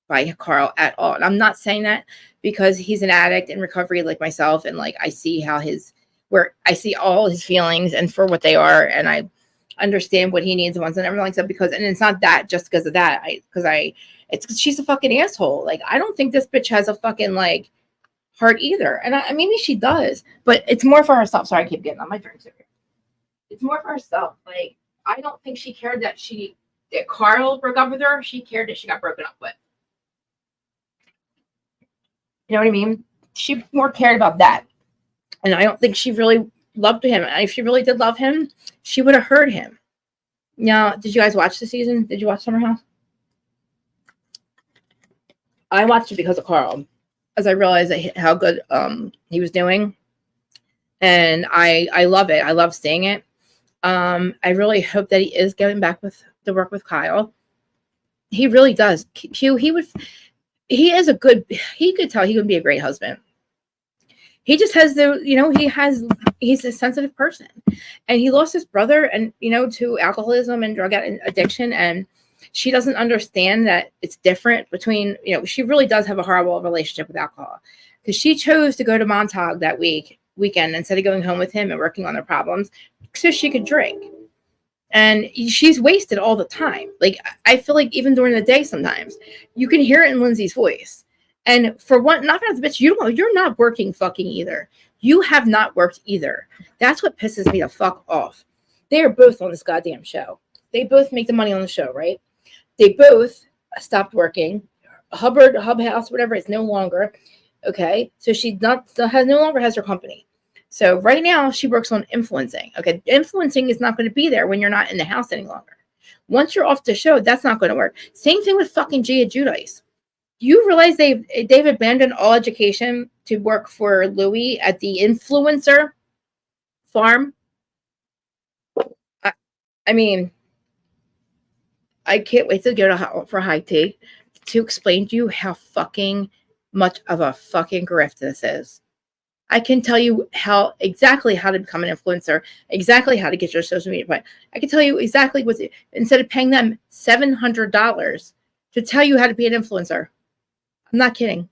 by Carl at all. And I'm not saying that because he's an addict in recovery like myself. And like, I see where I see all his feelings and for what they are. And I understand what he needs and wants and everything like that, and it's not that just because of that. It's because she's a fucking asshole. Like, I don't think this bitch has a fucking like heart either. And maybe she does, but it's more for herself. Sorry, I keep getting on my drinks here. It's more for herself. Like, I don't think she cared that Carl broke up with her. She cared that she got broken up with. You know what I mean? She more cared about that. And I don't think she really loved him. And if she really did love him, she would have heard him. Now, did you guys watch the season? Did you watch Summerhouse? I watched it because of Carl, as I realized how good he was doing. And I love it. I love seeing it. I really hope that he is getting back to work with Kyle. He really does. He could tell he would be a great husband. He just has he's a sensitive person, and he lost his brother and, to alcoholism and drug addiction. And she doesn't understand that it's different between, she really does have a horrible relationship with alcohol, because she chose to go to Montauk that weekend instead of going home with him and working on their problems so she could drink. And she's wasted all the time. Like, I feel like even during the day, sometimes you can hear it in Lindsay's voice. And for one, not for the bitch, you're not working fucking either. You have not worked either. That's what pisses me the fuck off. They are both on this goddamn show. They both make the money on the show, right? They both stopped working. Hub House, whatever, is no longer. Okay, so she no longer has her company. So right now she works on influencing. Okay, influencing is not going to be there when you're not in the house any longer. Once you're off the show, that's not going to work. Same thing with fucking Gia Giudice. You realize they've abandoned all education to work for Louis at the influencer farm? I mean, I can't wait to go for high tea to explain to you how fucking much of a fucking grift this is. I can tell you exactly how to become an influencer, exactly how to get your social media point. I can tell you exactly instead of paying them $700 to tell you how to be an influencer. I'm not kidding.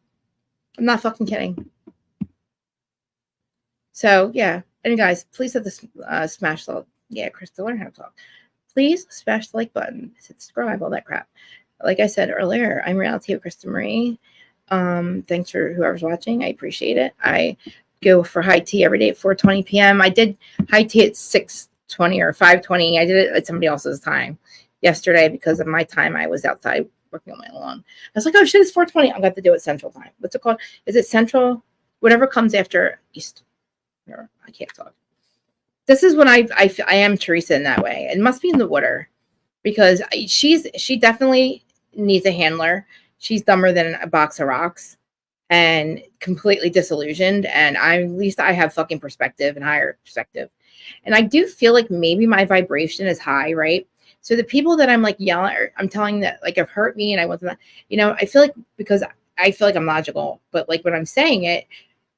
I'm not fucking kidding. So yeah, And guys, please hit the smash the Krista, learn how to talk. Please smash the like button, subscribe, all that crap. Like I said earlier, I'm Reality of Krista Marie. Thanks for whoever's watching. I appreciate it. I go for high tea every day at 4:20 p.m. I did high tea at 6:20 or 5:20. I did it at somebody else's time yesterday because of my time. I was outside working on my lawn. I was like, oh shit, it's 4:20. I'm going to do it Central Time. What's it called? Is it Central? Whatever comes after East. I can't talk. This is when I am Teresa in that way. It must be in the water because she definitely needs a handler. She's dumber than a box of rocks and completely disillusioned. And at least I have fucking perspective and higher perspective. And I do feel like maybe my vibration is high, right? So the people that I'm like yelling, or I'm telling that like have hurt me and I want them, I feel like because I feel like I'm logical, but like when I'm saying it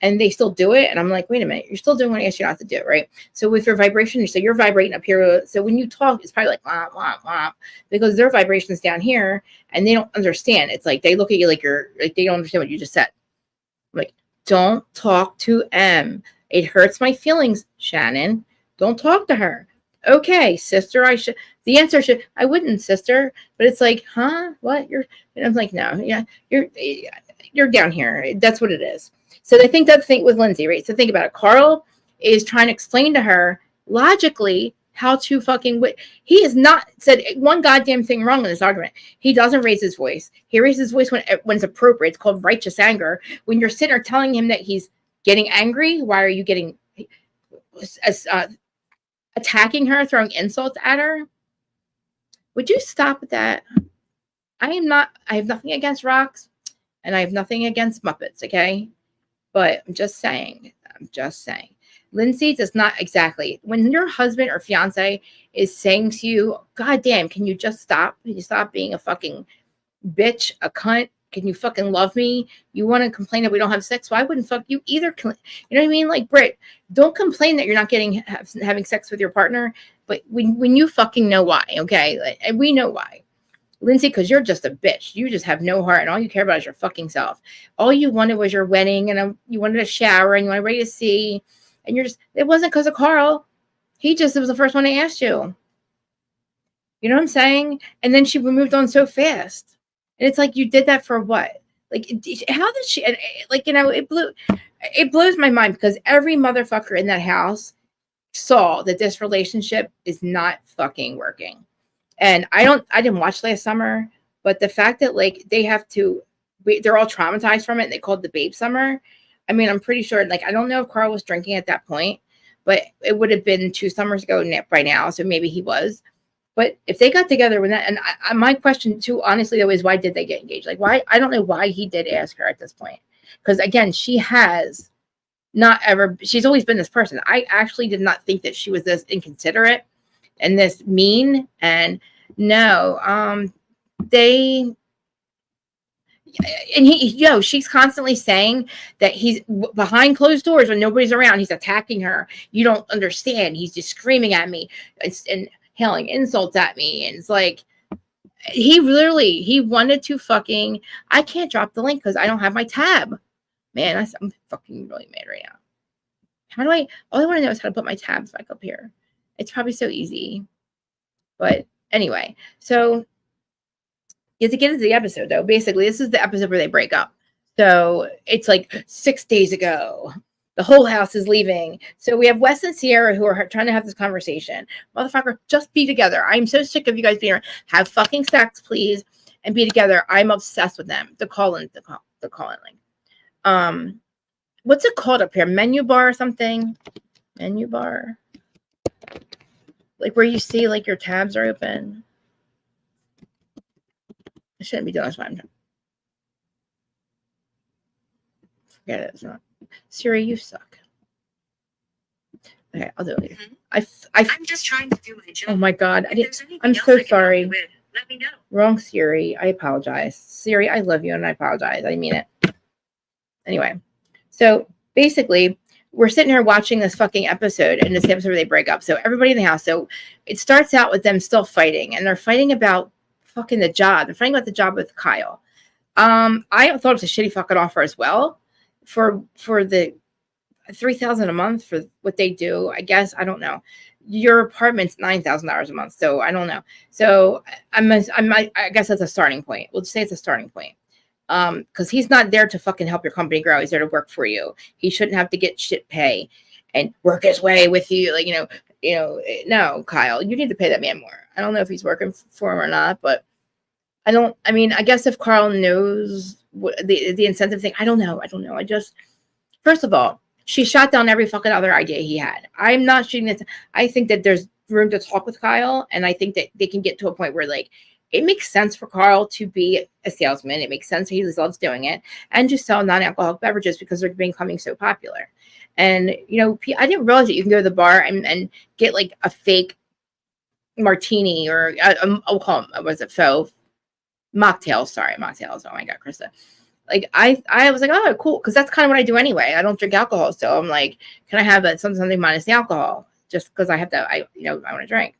and they still do it, and I'm like, wait a minute, you're still doing what I asked you not to do, right? So with your vibration, so you're vibrating up here. So when you talk, it's probably like wah, wah, wah, because their vibration's down here and they don't understand. It's like they look at you like they don't understand what you just said. I'm like, don't talk to M. It hurts my feelings, Shannon. Don't talk to her. Okay, sister, the answer I wouldn't, sister. But it's like, huh? What? And I'm like, no, yeah, you're down here. That's what it is. So I think that's the thing with Lindsay, right? So think about it. Carl is trying to explain to her logically how to fucking he has not said one goddamn thing wrong in this argument. He doesn't raise his voice. He raises his voice when it's appropriate. It's called righteous anger. When you're sitting there telling him that he's getting angry, why are you getting attacking her, throwing insults at her? Would you stop at that? I have nothing against rocks and I have nothing against Muppets, okay? But I'm just saying. Lindsay does not exactly. When your husband or fiance is saying to you, God damn, can you just stop? Can you stop being a fucking bitch, a cunt? Can you fucking love me? You want to complain that we don't have sex? Well, I wouldn't fuck you either. You know what I mean? Like, Britt, don't complain that you're not having sex with your partner. But when you fucking know why, okay? And we know why. Lindsay, because you're just a bitch. You just have no heart, and all you care about is your fucking self. All you wanted was your wedding, and you wanted a shower, and you wanted ready to see, and it wasn't because of Carl. It was the first one I asked you. You know what I'm saying? And then she moved on so fast. And it's like, you did that for what? Like, how did she, like, it blows my mind because every motherfucker in that house saw that this relationship is not fucking working. And I didn't watch last summer, but the fact that like they're all traumatized from it and they called the babe summer. I mean, I'm pretty sure, like, I don't know if Carl was drinking at that point, but it would have been 2 summers ago by now. So maybe he was, but if they got together with that, and my question too, honestly, though, is why did they get engaged? Like, why? I don't know why he did ask her at this point. Because again, she's always been this person. I actually did not think that she was this inconsiderate and this mean. And no, she's constantly saying that he's behind closed doors when nobody's around. He's attacking her. You don't understand. He's just screaming at me and hailing insults at me. And it's like, he wanted to fucking, I can't drop the link because I don't have my tab. Man, I'm fucking really mad right now. All I want to know is how to put my tabs back up here. It's probably so easy. But anyway, so you have to get into the episode, though. Basically, this is the episode where they break up. So it's like 6 days ago. The whole house is leaving. So we have Wes and Sierra who are trying to have this conversation. Motherfucker, just be together. I'm so sick of you guys being here. Have fucking sex, please, and be together. I'm obsessed with them. The call-in link. What's it called up here? Menu bar or something? Menu bar. Like where you see like your tabs are open. I shouldn't be doing this. Forget it. It's not. Siri, you suck. Okay, I'll do it later. I'm just trying to do my job. Oh my God. I'm so sorry. Let me know. Wrong Siri. I apologize. Siri, I love you and I apologize. I mean it. Anyway, so basically, we're sitting here watching this fucking episode, and this episode where they break up. So everybody in the house. So it starts out with them still fighting, and they're fighting about fucking the job. They're fighting about the job with Kyle. I thought it was a shitty fucking offer as well. For the, $3,000 a month for what they do. I guess, I don't know. Your apartment's $9,000 a month, so I don't know. So I guess that's a starting point. We'll just say it's a starting point. Because he's not there to fucking help your company grow. He's there to work for you. He shouldn't have to get shit pay and work his way with you. Like, no, Kyle, you need to pay that man more. I don't know if he's working for him or not, but I guess if Carl knows the incentive thing, I don't know. First of all, she shot down every fucking other idea he had. I'm not shooting this. I think that there's room to talk with Kyle, and I think that they can get to a point where, like, it makes sense for Carl to be a salesman. It makes sense he loves doing it, and to sell non-alcoholic beverages because they're becoming so popular. And, I didn't realize that you can go to the bar and get like a fake martini or was it faux mocktails? Sorry, mocktails. Oh my God, Krista. Like I was like, oh, cool. Cause that's kind of what I do anyway. I don't drink alcohol. So I'm like, can I have something minus the alcohol? Just because I have to, I want to drink.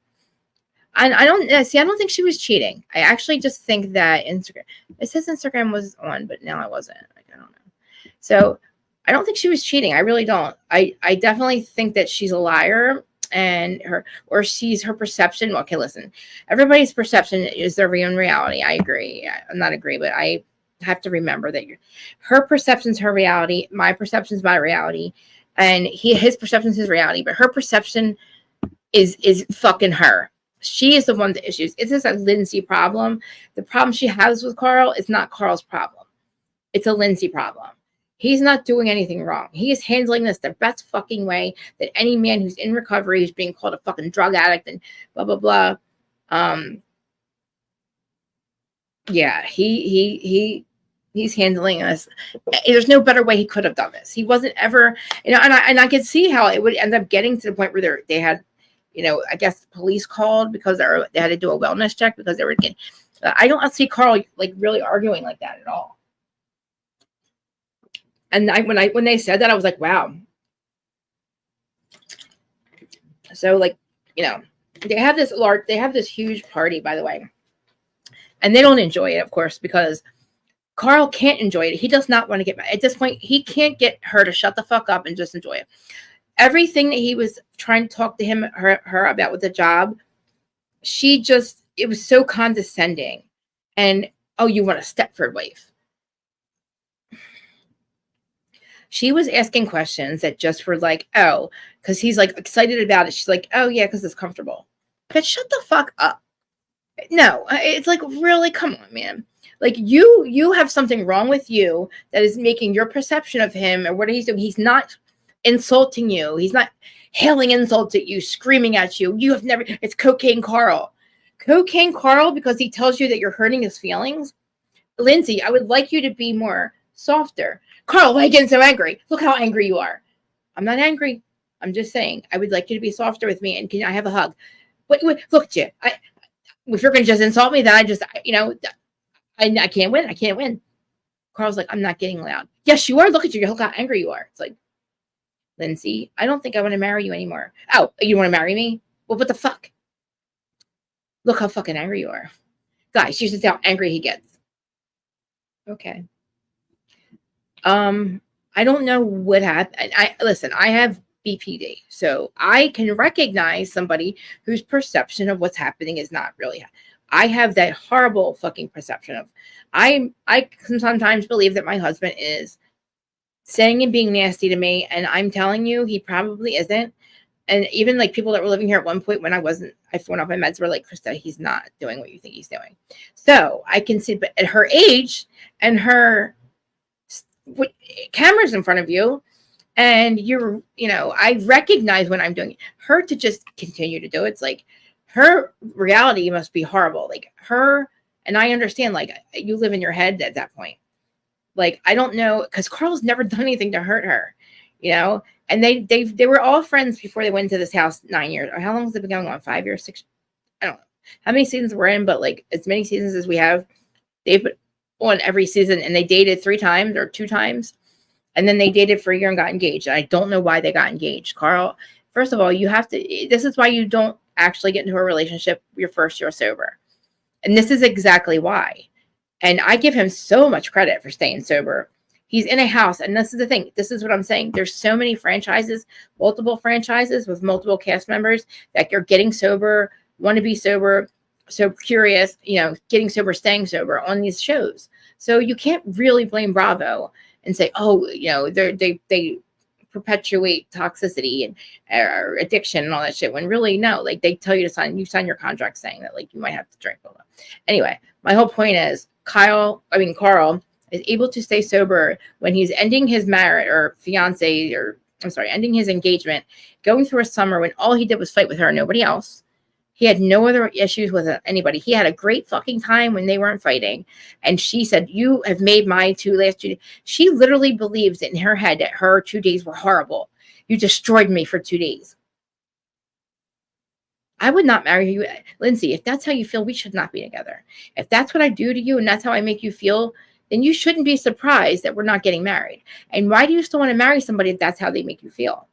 And I don't think she was cheating. I actually just think that it says Instagram was on, but now it wasn't. Like, I don't know. So I don't think she was cheating. I really don't. I definitely think that she's a liar, and her perception. Okay, listen, everybody's perception is their own reality. I agree. I'm not agree, but I have to remember that her perception is her reality. My perception is my reality, and his perception is his reality. But her perception is fucking her. She is the one with the issues. It's just a Lindsay problem. The problem she has with Carl is not Carl's problem. It's a Lindsay problem. He's not doing anything wrong. He is handling this the best fucking way that any man who's in recovery, who's being called a fucking drug addict and blah, blah, blah. Yeah, he's handling us. There's no better way he could have done this. He wasn't ever, and I could see how it would end up getting to the point where they had, I guess the police called because they had to do a wellness check because they were getting. I don't see Carl like really arguing like that at all. And when they said that, I was like, wow. So like, they have this huge party, by the way, and they don't enjoy it, of course, because Carl can't enjoy it. He does not want to get mad. At this point, he can't get her to shut the fuck up and just enjoy it. Everything that he was trying to talk to her about with the job, it was so condescending. And, oh, you want a Stepford wife? She was asking questions that just were like, oh, because he's like excited about it. She's like, oh yeah, because it's comfortable. But shut the fuck up. No, it's like, really, come on, man. Like you have something wrong with you that is making your perception of him or what he's doing. He's not insulting you. He's not hailing insults at you, screaming at you. It's Cocaine Carl. Cocaine Carl because he tells you that you're hurting his feelings. Lindsay, I would like you to be more softer. Carl, why are you getting so angry? Look how angry you are. I'm not angry. I'm just saying, I would like you to be softer with me. And can I have a hug? Wait, look at you. If you're going to just insult me, then I can't win. I can't win. Carl's like, I'm not getting loud. Yes, you are. Look at you. Look how angry you are. It's like, Lindsay, I don't think I want to marry you anymore. Oh, you want to marry me? Well, what the fuck? Look how fucking angry you are. Guys, you should see how angry he gets. Okay. I don't know what happened. I have BPD, so I can recognize somebody whose perception of what's happening is not really. I have that horrible fucking perception of. I can sometimes believe that my husband is saying and being nasty to me, and I'm telling you, he probably isn't. And even like people that were living here at one point when I went off my meds were like, Krista, he's not doing what you think he's doing. So I can see, but at her age and her cameras in front of you, and I recognize when I'm doing it. Her to just continue to do it's like her reality must be horrible. Like her, and I understand, like you live in your head at that point. Like, I don't know, because Carl's never done anything to hurt her, and they were all friends before they went to this house 9 years. Or how long has it been going on? 5 years, 6? I don't know how many seasons we're in, but like as many seasons as we have, they've been on every season, and they dated 3 times or 2 times. And then they dated for a year and got engaged. And I don't know why they got engaged. Carl, first of all, this is why you don't actually get into a relationship your first year sober. And this is exactly why. And I give him so much credit for staying sober. He's in a house, and this is the thing. This is what I'm saying. There's so many franchises, multiple franchises with multiple cast members that are getting sober, want to be sober, so curious, getting sober, staying sober on these shows. So you can't really blame Bravo and say, oh, they perpetuate toxicity and or addiction and all that shit, when really no, like they tell you to sign your contract saying that like you might have to drink. Anyway, my whole point is Carl is able to stay sober when he's ending his marriage or fiance, or I'm sorry, ending his engagement, going through a summer when all he did was fight with her, nobody else. He had no other issues with anybody. He had a great fucking time when they weren't fighting. And she said, you have made my last 2 days. She literally believes in her head that her 2 days were horrible. You destroyed me for 2 days. I would not marry you. Lindsay, if that's how you feel, we should not be together. If that's what I do to you and that's how I make you feel, then you shouldn't be surprised that we're not getting married. And why do you still want to marry somebody if that's how they make you feel?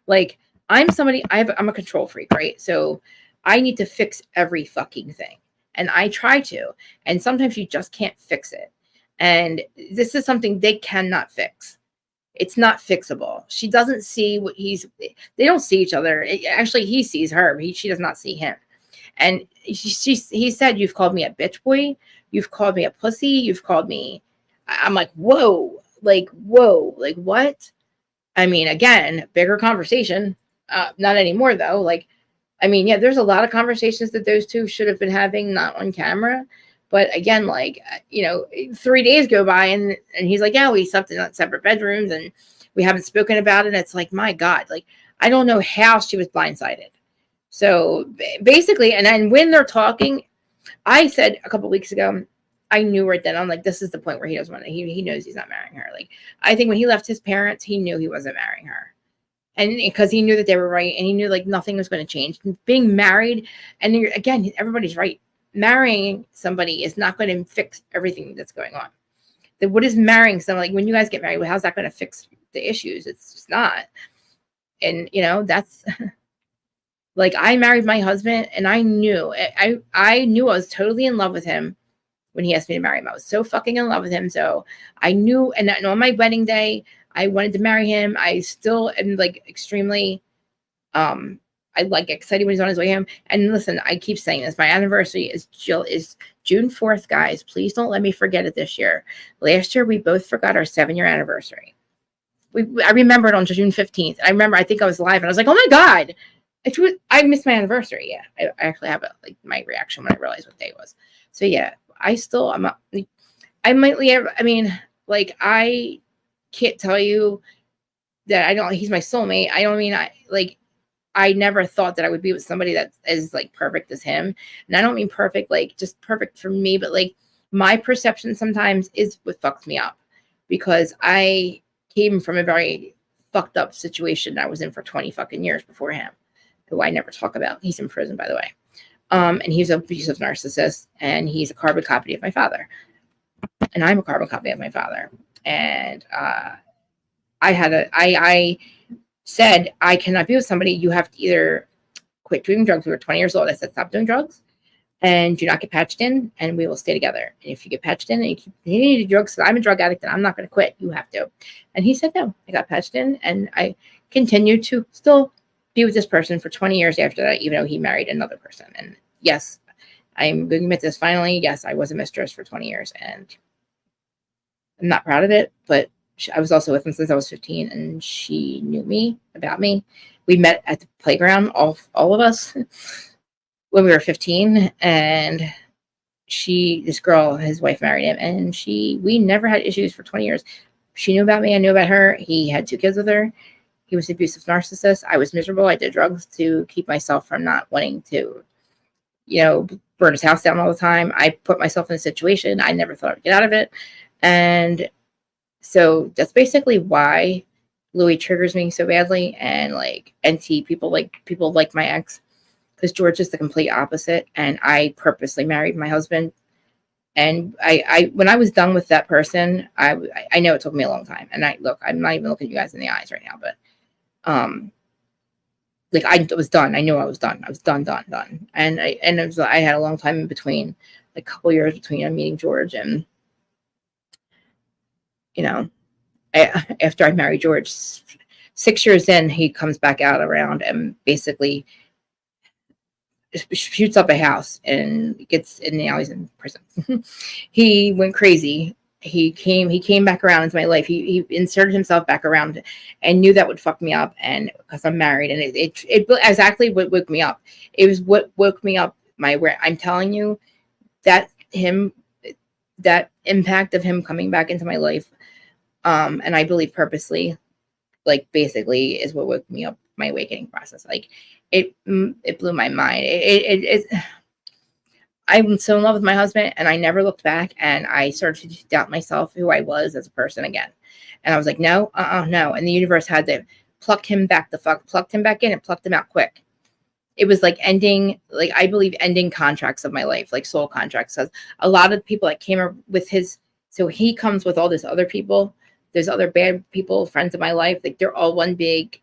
Like, I'm a control freak, right? So I need to fix every fucking thing. And I try to. And sometimes you just can't fix it. And this is something they cannot fix. It's not fixable. She doesn't see they don't see each other. Actually, he sees her. She does not see him. And he said, you've called me a bitch boy. You've called me a pussy. You've called me. I'm like, whoa, like what? I mean, again, bigger conversation. Not anymore, though. Like, I mean, yeah, there's a lot of conversations that those two should have been having, not on camera. But again, like, 3 days go by and he's like, yeah, we slept in separate bedrooms and we haven't spoken about it. It's like, my God, like, I don't know how she was blindsided. So basically, and then when they're talking, I said a couple weeks ago, I knew right then, I'm like, this is the point where he doesn't want to, he knows he's not marrying her. Like, I think when he left his parents, he knew he wasn't marrying her. And because he knew that they were right, and he knew like nothing was going to change. Being married, and again, everybody's right. Marrying somebody is not going to fix everything that's going on. What is marrying someone? Like when you guys get married, how's that going to fix the issues? It's just not. And that's like, I married my husband, and I knew I was totally in love with him when he asked me to marry him. I was so fucking in love with him. So I knew, and on my wedding day, I wanted to marry him. I still am like extremely, I like excited when he's on his way home. And listen, I keep saying this. My anniversary is June 4th, guys. Please don't let me forget it this year. Last year, we both forgot our 7-year anniversary. I remember it on June 15th. I think I was live and I was like, oh my God, I missed my anniversary. Yeah. I actually have my reaction when I realized what day it was. So yeah, I can't tell you that he's my soulmate. I never thought that I would be with somebody that is like perfect as him. And I don't mean perfect, like just perfect for me, but like my perception sometimes is what fucks me up, because I came from a very fucked up situation I was in for 20 fucking years before him, who I never talk about. He's in prison, by the way. And he's an abusive narcissist, and he's a carbon copy of my father. And I'm a carbon copy of my father. And I said, I cannot be with somebody. You have to either quit doing drugs. We were 20 years old. I said, stop doing drugs and do not get patched in, and we will stay together. And if you get patched in and you continue to do drugs, so I'm a drug addict and I'm not going to quit. You have to. And he said, no. I got patched in, and I continued to still be with this person for 20 years after that, even though he married another person. And yes, I'm going to admit this finally. Yes, I was a mistress for 20 years, and I'm not proud of it, but I was also with him since I was 15, and she knew about me. We met at the playground, all of us, when we were 15, and this girl, his wife, married him, and we never had issues for 20 years. She knew about me. I knew about her. He had 2 kids with her. He was an abusive narcissist. I was miserable. I did drugs to keep myself from not wanting to, burn his house down all the time. I put myself in a situation. I never thought I'd get out of it. And so that's basically why Louis triggers me so badly, and people like my ex, because George is the complete opposite. And I purposely married my husband. And I when I was done with that person, I know it took me a long time. And I'm not even looking you guys in the eyes right now, but I was done. I knew I was done. I was done. And I had a long time in between, like a couple years between meeting George and you know, after I married George, 6 years in, he comes back out around and basically shoots up a house and gets, and now he's in prison. He went crazy. He came back around into my life. He inserted himself back around and knew that would fuck me up. And because I'm married, and it exactly what woke me up. It was what woke me up. Where I'm telling you that that impact of him coming back into my life, and I believe purposely, like basically is what woke me up, my awakening process. Like it blew my mind. I'm so in love with my husband, and I never looked back, and I started to doubt myself, who I was as a person again. And I was like, no, no. And the universe had to plucked him back in and plucked him out quick. It was like ending, like I believe ending contracts of my life, like soul contracts. Because a lot of people that came with his, so he comes with all this other people. There's other bad people, friends of my life. Like they're all one big,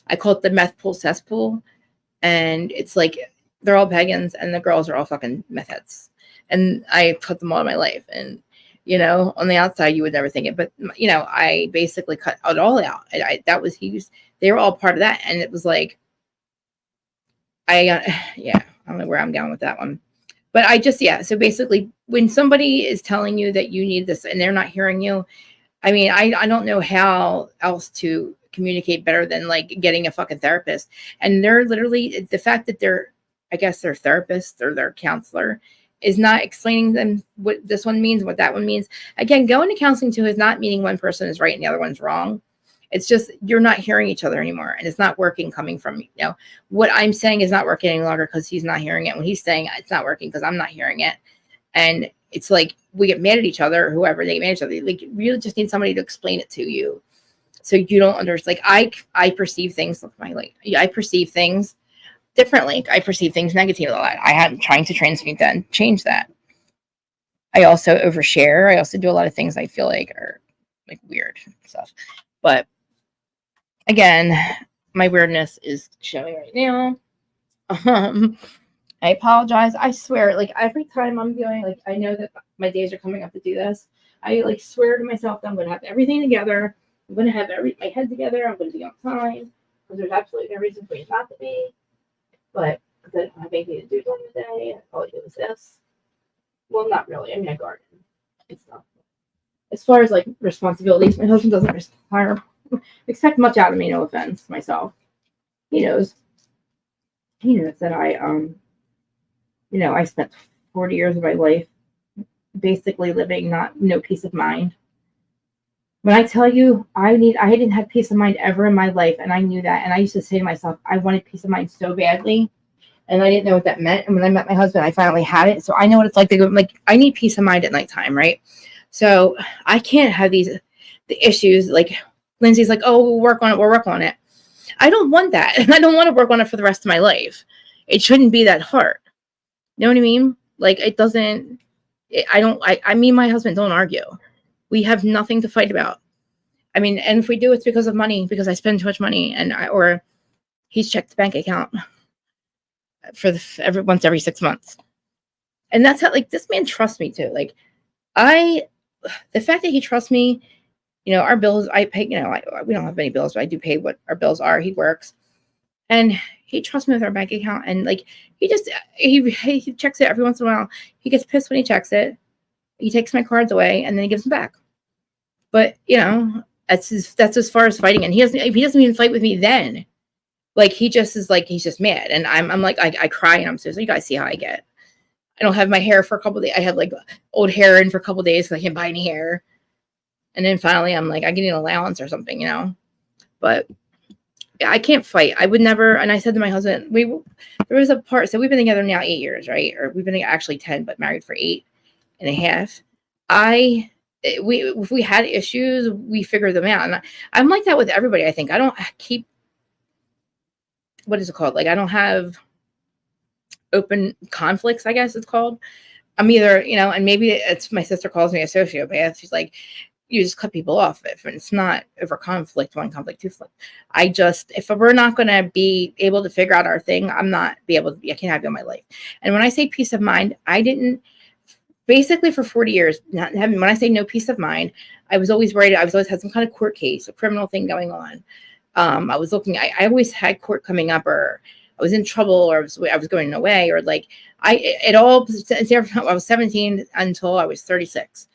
I call it the meth pool cesspool. And it's like, they're all pagans and the girls are all fucking meth heads. And I put them all in my life. And, you know, on the outside, you would never think it. But, you know, I basically cut it all out. They were all part of that. And it was like, I don't know where I'm going with that one. But so basically, when somebody is telling you that you need this and they're not hearing you, I mean, I don't know how else to communicate better than like getting a fucking therapist. And they're literally, the fact that I guess their therapist or their counselor is not explaining them what this one means, what that one means. Again, going to counseling too is not meaning one person is right and the other one's wrong. It's just you're not hearing each other anymore, and it's not working coming from me. You know, what I'm saying is not working any longer because he's not hearing it. When he's saying it's not working because I'm not hearing it, and it's like we get mad at each other, whoever they get mad at each other. Like you really just need somebody to explain it to you, so you don't understand. Like I perceive things. Look, I perceive things differently. I perceive things negatively a lot. I am trying to transmute that and change that. I also overshare. I also do a lot of things I feel like are like weird stuff, but. Again, my weirdness is showing right now. I apologize. I swear, like every time I'm doing, like I know that my days are coming up to do this. I like swear to myself that I'm going to have everything together. I'm going to have my head together. I'm going to be on time because there's absolutely no reason for me not to be. But because I don't have anything to do during the day, all I do is this. Well, not really. I mean, I garden and stuff. As far as like responsibilities, my husband doesn't expect much out of me, no offense myself. He knows that I spent 40 years of my life basically living no peace of mind. When I tell you I didn't have peace of mind ever in my life, and I knew that, and I used to say to myself, I wanted peace of mind so badly, and I didn't know what that meant. And when I met my husband, I finally had it. So I know what it's like to go, like, I need peace of mind at nighttime, right? So I can't have the issues like Lindsay's like, oh, we'll work on it. I don't want that. And I don't want to work on it for the rest of my life. It shouldn't be that hard. You know what I mean? Like it doesn't, I mean, my husband don't argue. We have nothing to fight about. I mean, and if we do, it's because of money, because I spend too much money or he's checked the bank account for once every 6 months. And that's how, like, this man trusts me too. Like the fact that he trusts me, you know, our bills, I pay, you know, we don't have any bills, but I do pay what our bills are. He works and he trusts me with our bank account. And like, he checks it every once in a while. He gets pissed when he checks it. He takes my cards away and then he gives them back. But you know, that's as far as fighting. And he doesn't even fight with me then. Like he just is like, he's just mad. And I'm like, I cry and I'm so you guys see how I get. I don't have my hair for a couple of days. I have like old hair in for a couple of days because I can't buy any hair. And then finally, I'm like, I get an allowance or something, you know. But yeah, I can't fight. I would never. And I said to my husband, there was a part. So we've been together now 8 years, right? Or we've been actually 10, but married for 8.5. If we had issues, we figured them out. And I'm like that with everybody. I think I don't keep. What is it called? Like I don't have open conflicts, I guess it's called. I'm either, you know, and maybe it's my sister calls me a sociopath. She's like, you just cut people off if it's not over conflict, one conflict, two conflict. If we're not going to be able to figure out our thing, I can't have you in my life. And when I say peace of mind, I didn't basically for 40 years, not having, when I say no peace of mind, I was always worried. I was always had some kind of court case, a criminal thing going on. I was looking, I always had court coming up, or I was in trouble, or I was going away, or like it all, I was 17 until I was 36,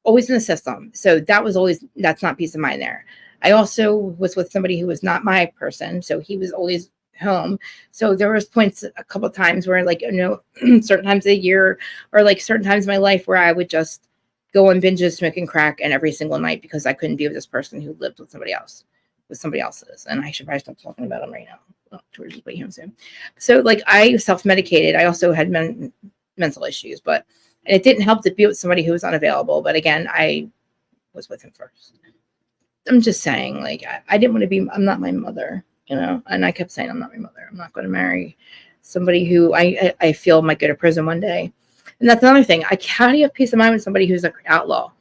always in the system. So that was always, that's not peace of mind there. I also was with somebody who was not my person. So he was always home. So there was points a couple of times where, like, certain times of the year, or like certain times in my life where I would just go on binges smoking crack and every single night because I couldn't be with this person who lived with somebody else, with somebody else's. And I should probably stop talking about him right now. George is way home soon. So like I self-medicated. I also had mental issues, but and it didn't help to be with somebody who was unavailable. But again, I was with him first. I'm just saying, like, I didn't want to be, I'm not my mother, and I kept saying, I'm not my mother. I'm not going to marry somebody who I feel might go to prison one day. And that's another thing. How do you have peace of mind with somebody who's an outlaw?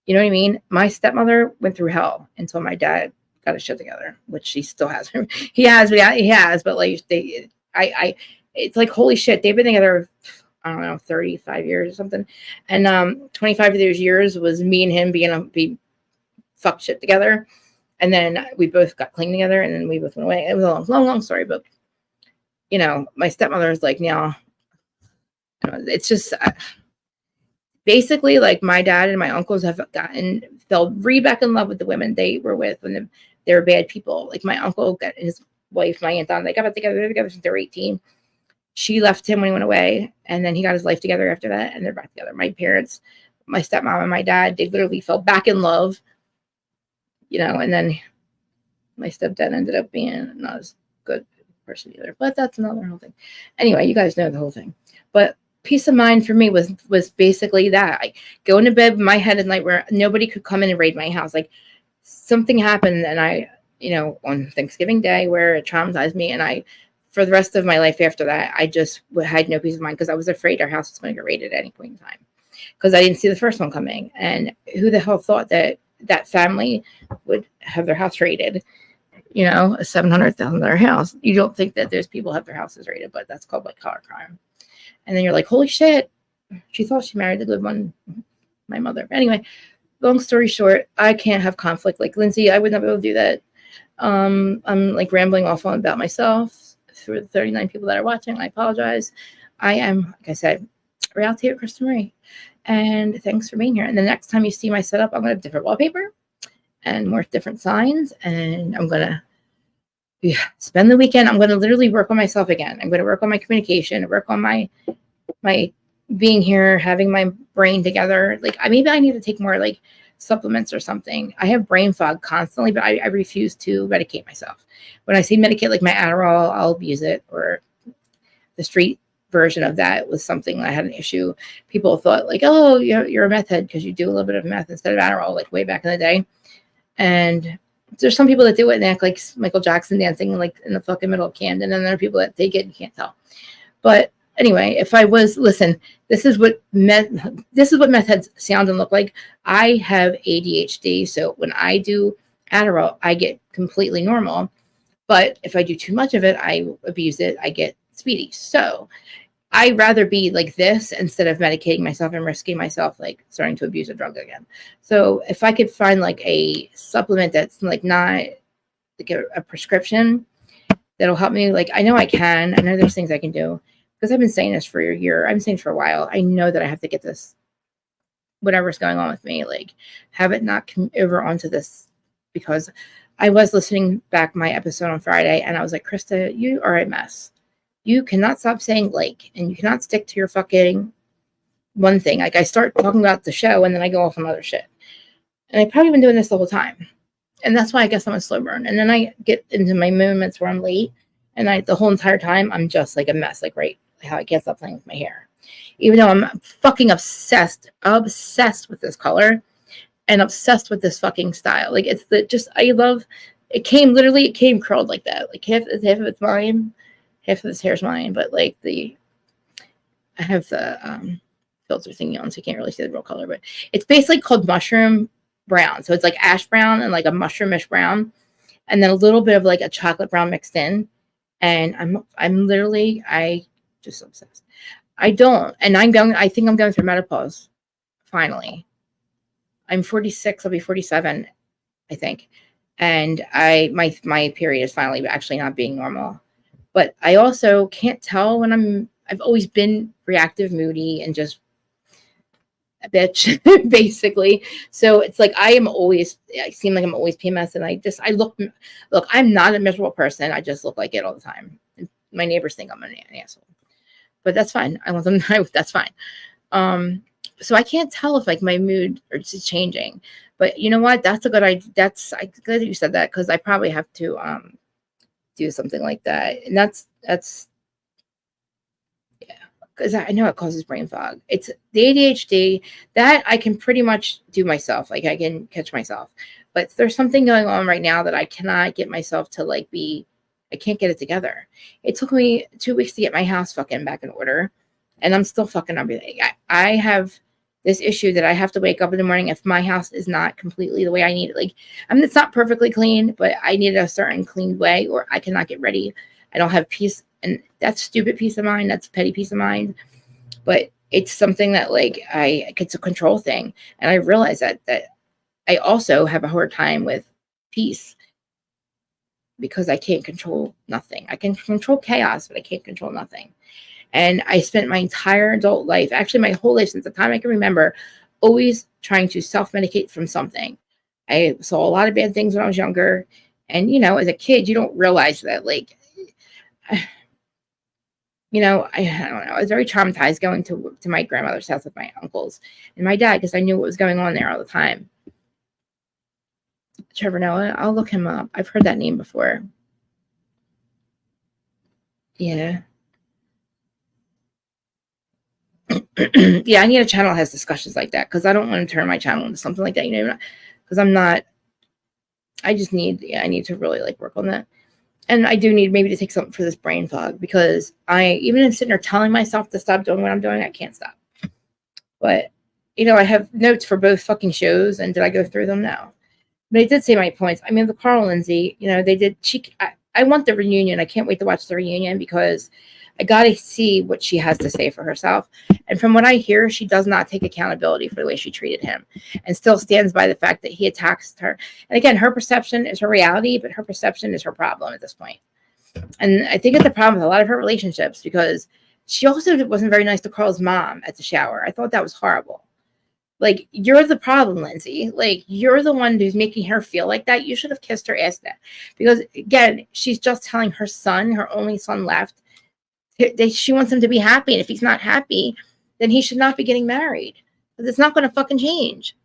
You know what I mean? My stepmother went through hell until my dad got his shit together, which she still has. He has, but like it's like, holy shit. They've been together, I don't know, 35 years or something. And 25 of those years was me and him being fucked shit together. And then we both got clean together, and then we both went away. It was a long story, but my stepmother is like, now, it's just basically like my dad and my uncles fell right back in love with the women they were with when they were bad people. Like my uncle got his wife, my aunt, they got back together. They were together since they were 18. She left him when he went away, and then he got his life together after that, and they're back together. My parents, my stepmom and my dad, they literally fell back in love, and then my stepdad ended up being not as good person either. But that's another whole thing. Anyway, you guys know the whole thing. But peace of mind for me was basically that. I go into bed with my head at night where nobody could come in and raid my house. Like something happened, and I, on Thanksgiving Day, where it traumatized me, and for the rest of my life after that, I just had no peace of mind because I was afraid our house was going to get raided at any point in time because I didn't see the first one coming. And who the hell thought that family would have their house raided? A $700,000 house. You don't think that those people have their houses raided, but that's called like color crime. And then you're like, holy shit, she thought she married the good one, my mother. But anyway, long story short, I can't have conflict. Like Lindsay, I would not be able to do that. I'm like rambling off on about myself for the 39 people that are watching. I apologize. I am, like I said, Reality at Krista Marie. And thanks for being here. And the next time you see my setup, I'm going to have different wallpaper and more different signs. And I'm going to spend the weekend. I'm going to literally work on myself again. I'm going to work on my communication, work on my being here, having my brain together. Like maybe I need to take more like supplements or something. I have brain fog constantly, but I refuse to medicate myself. When I say medicate, like my Adderall, I'll abuse it, or the street version of that was something I had an issue. People thought like, oh, you're a meth head because you do a little bit of meth instead of Adderall, like way back in the day. And there's some people that do it and act like Michael Jackson dancing like in the fucking middle of Camden, and there are people that take it and can't tell. But anyway, if I was, listen, this is what meth heads sound and look like. I have ADHD, so when I do Adderall, I get completely normal. But if I do too much of it, I abuse it, I get speedy. So I'd rather be like this instead of medicating myself and risking myself like starting to abuse a drug again. So if I could find like a supplement that's like not like a prescription that'll help me, like I know I can. I know there's things I can do because I've been saying this for a year. I've been saying for a while. I know that I have to get this, whatever's going on with me, like have it not come over onto this, because I was listening back my episode on Friday and I was like, Krista, you are a mess. You cannot stop saying like, and you cannot stick to your fucking one thing. Like I start talking about the show and then I go off on other shit. And I've probably been doing this the whole time. And that's why I guess I'm a slow burn. And then I get into my moments where I'm late and the whole entire time I'm just like a mess. Like right, how I can't stop playing with my hair. Even though I'm fucking obsessed with this color and obsessed with this fucking style. Like it's I love, it came curled like that. Like half of it's mine. Half of this hair is mine, but like I have the filter thingy on, so you can't really see the real color. But it's basically called mushroom brown. So it's like ash brown and like a mushroomish brown, and then a little bit of like a chocolate brown mixed in. And I'm literally, I just obsessed. I don't. And I think I'm going through menopause. Finally. I'm 46. I'll be 47, I think. And my period is finally actually not being normal. But I also can't tell when I've always been reactive, moody, and just a bitch, basically. So it's like I seem like I'm always PMS, and I look, I'm not a miserable person. I just look like it all the time. And my neighbors think I'm an asshole, but that's fine. I want them to know that's fine. So I can't tell if like my mood is changing, but you know what? That's a good idea. I'm glad that you said that, because I probably have to do something like that. And that's yeah, because I know it causes brain fog. It's the ADHD that I can pretty much do myself. Like I can catch myself, but there's something going on right now that I cannot get myself to like be. I can't get it together. It took me 2 weeks to get my house fucking back in order, and I'm still fucking everything. I have this issue that I have to wake up in the morning if my house is not completely the way I need it. Like, I mean, it's not perfectly clean, but I need it a certain clean way, or I cannot get ready. I don't have peace, and that's stupid peace of mind. That's petty peace of mind. But it's something that like it's a control thing, and I realize that I also have a hard time with peace because I can't control nothing. I can control chaos, but I can't control nothing. And I spent my entire adult life, actually my whole life since the time I can remember, always trying to self-medicate from something. I saw a lot of bad things when I was younger. And, you know, as a kid, you don't realize that, like, you know, I don't know. I was very traumatized going to my grandmother's house with my uncles and my dad, because I knew what was going on there all the time. Trevor Noah, I'll look him up. I've heard that name before. Yeah. Yeah, I need a channel that has discussions like that, because I don't want to turn my channel into something like that, you know, because I need to really like work on that. And I do need maybe to take something for this brain fog, because even if sitting there telling myself to stop doing what I'm doing, I can't stop. But, you know, I have notes for both fucking shows, and did I go through them? No. But I did say my points. I mean, the Carl and Lindsay, you know, I want the reunion. I can't wait to watch the reunion, because I got to see what she has to say for herself. And from what I hear, she does not take accountability for the way she treated him, and still stands by the fact that he attacks her. And again, her perception is her reality, but her perception is her problem at this point. And I think it's a problem with a lot of her relationships, because she also wasn't very nice to Carl's mom at the shower. I thought that was horrible. Like, you're the problem, Lindsay. Like, you're the one who's making her feel like that. You should have kissed her ass that. Because, again, she's just telling her son, her only son left, she wants him to be happy. And if he's not happy, then he should not be getting married. Because it's not going to fucking change.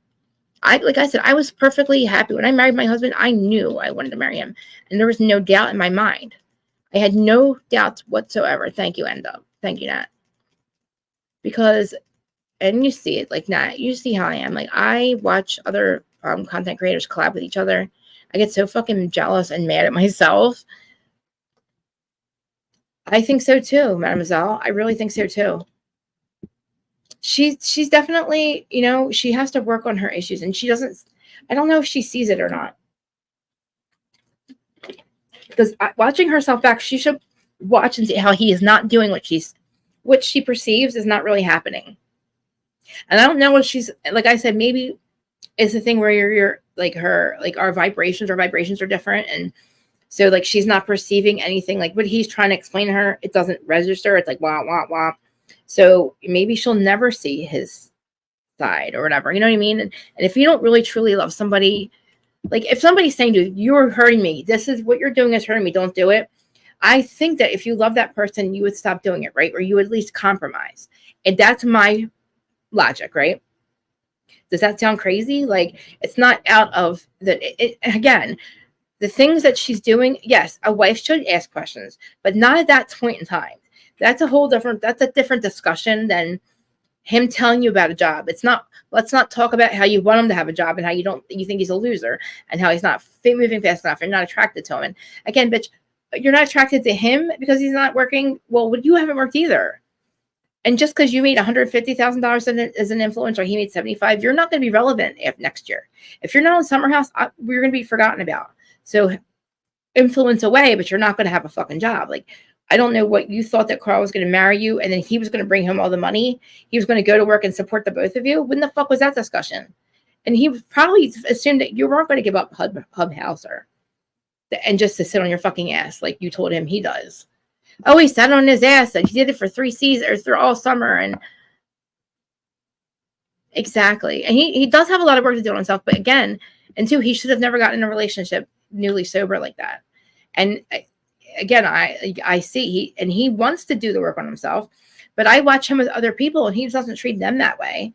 Like I said, I was perfectly happy. When I married my husband, I knew I wanted to marry him. And there was no doubt in my mind. I had no doubts whatsoever. Thank you, Endo. Thank you, Nat. Because... and you see it, like, Nat, you see how I am. Like, I watch other content creators collab with each other. I get so fucking jealous and mad at myself. I think so too, Mademoiselle. I really think so too. She's definitely, you know, she has to work on her issues, and she doesn't. I don't know if she sees it or not. Because watching herself back, she should watch and see how he is not doing what she perceives is not really happening. And I don't know what she's, like I said, maybe it's the thing where you're like her, like our vibrations are different. And so like, she's not perceiving anything like what he's trying to explain to her. It doesn't register. It's like, wah, wah, wah. So maybe she'll never see his side or whatever. You know what I mean? And if you don't really truly love somebody, like if somebody's saying to you, you're hurting me, this is what you're doing is hurting me, don't do it. I think that if you love that person, you would stop doing it, right? Or you would at least compromise. And that's my logic, right? Does that sound crazy? Like, it's not out of again, the things that she's doing. Yes, a wife should ask questions, but not at that point in time. That's a different discussion than him telling you about a job. Let's not talk about how you want him to have a job and how you think he's a loser and how he's not moving fast enough and not attracted to him. And again, bitch, you're not attracted to him because he's not working. Well, you haven't worked either. And just because you made $150,000 as an influencer, he made 75, you're not going to be relevant next year. If you're not on Summer House, we're going to be forgotten about. So influence away, but you're not going to have a fucking job. Like, I don't know what you thought, that Carl was going to marry you and then he was going to bring home all the money. He was going to go to work and support the both of you. When the fuck was that discussion? And he probably assumed that you weren't going to give up Hub Hauser and just to sit on your fucking ass like you told him he does. Oh, he sat on his ass and he did it for 3 seasons or through all summer. And exactly. And he does have a lot of work to do on himself. But again, and two, he should have never gotten in a relationship newly sober like that. And again, I see he wants to do the work on himself, but I watch him with other people and he doesn't treat them that way.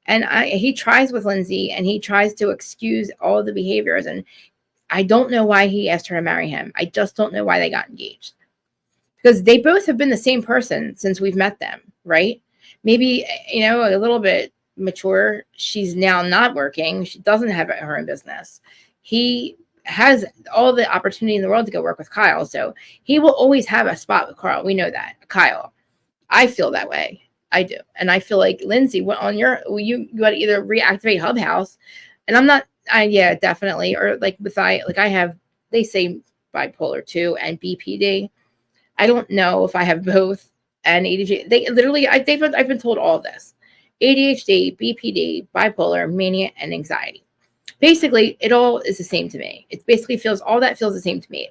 And he tries with Lindsay and he tries to excuse all the behaviors. And I don't know why he asked her to marry him. I just don't know why they got engaged. Because they both have been the same person since we've met them, right? Maybe, a little bit mature. She's now not working. She doesn't have her own business. He has all the opportunity in the world to go work with Kyle. So he will always have a spot with Carl. We know that. Kyle. I feel that way. I do. And I feel like Lindsay went on you got to either reactivate Hub House. And I'm not, yeah, definitely. Or like I have, they say bipolar 2 and BPD. I don't know if I have both and ADHD. They literally, I've been told all of this. ADHD, BPD, bipolar, mania, and anxiety. Basically, it all is the same to me. It basically all that feels the same to me.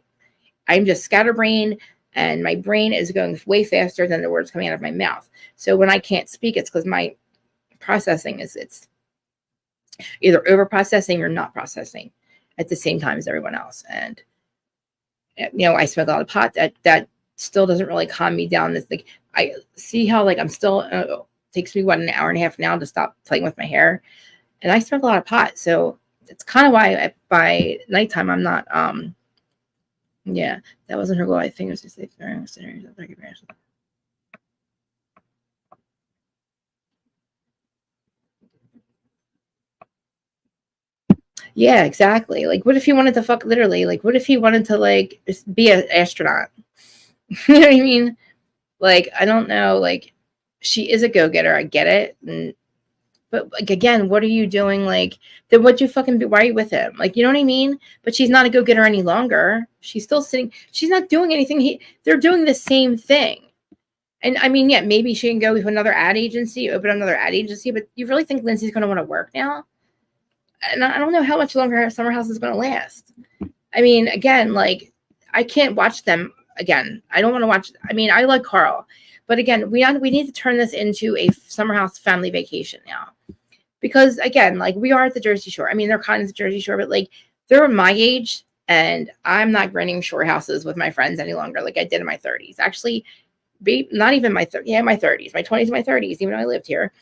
I'm just scatterbrained, and my brain is going way faster than the words coming out of my mouth. So when I can't speak, it's because my processing it's either over processing or not processing at the same time as everyone else. And I smoke a lot of pot. That still doesn't really calm me down. It's like I see how I'm still takes me an hour and a half now to stop playing with my hair, and I smoke a lot of pot, so it's kind of why by nighttime I'm not yeah, that wasn't her goal. I think it was just yeah, exactly. Like, what if he wanted to fuck literally? Like, what if he wanted to just be an astronaut? You know what I mean? Like, I don't know. Like, she is a go-getter. I get it. But again, what are you doing? Then what'd you fucking do? Why are you with him? You know what I mean? But she's not a go-getter any longer. She's still sitting. She's not doing anything. They're doing the same thing. And I mean, yeah, maybe she can go to another ad agency, open another ad agency. But you really think Lindsay's going to want to work now? And I don't know how much longer Summer House is going to last. I mean, again, I can't watch them again. I don't want to watch. I mean, I like Carl, but again, we need to turn this into a Summer House family vacation now, because again, we are at the Jersey Shore. I mean, they're kind of the Jersey Shore, but they're my age, and I'm not renting shore houses with my friends any longer like I did in my 30s. Actually, not even my 30s, my 30s, my 20s, my 30s. Even though I lived here,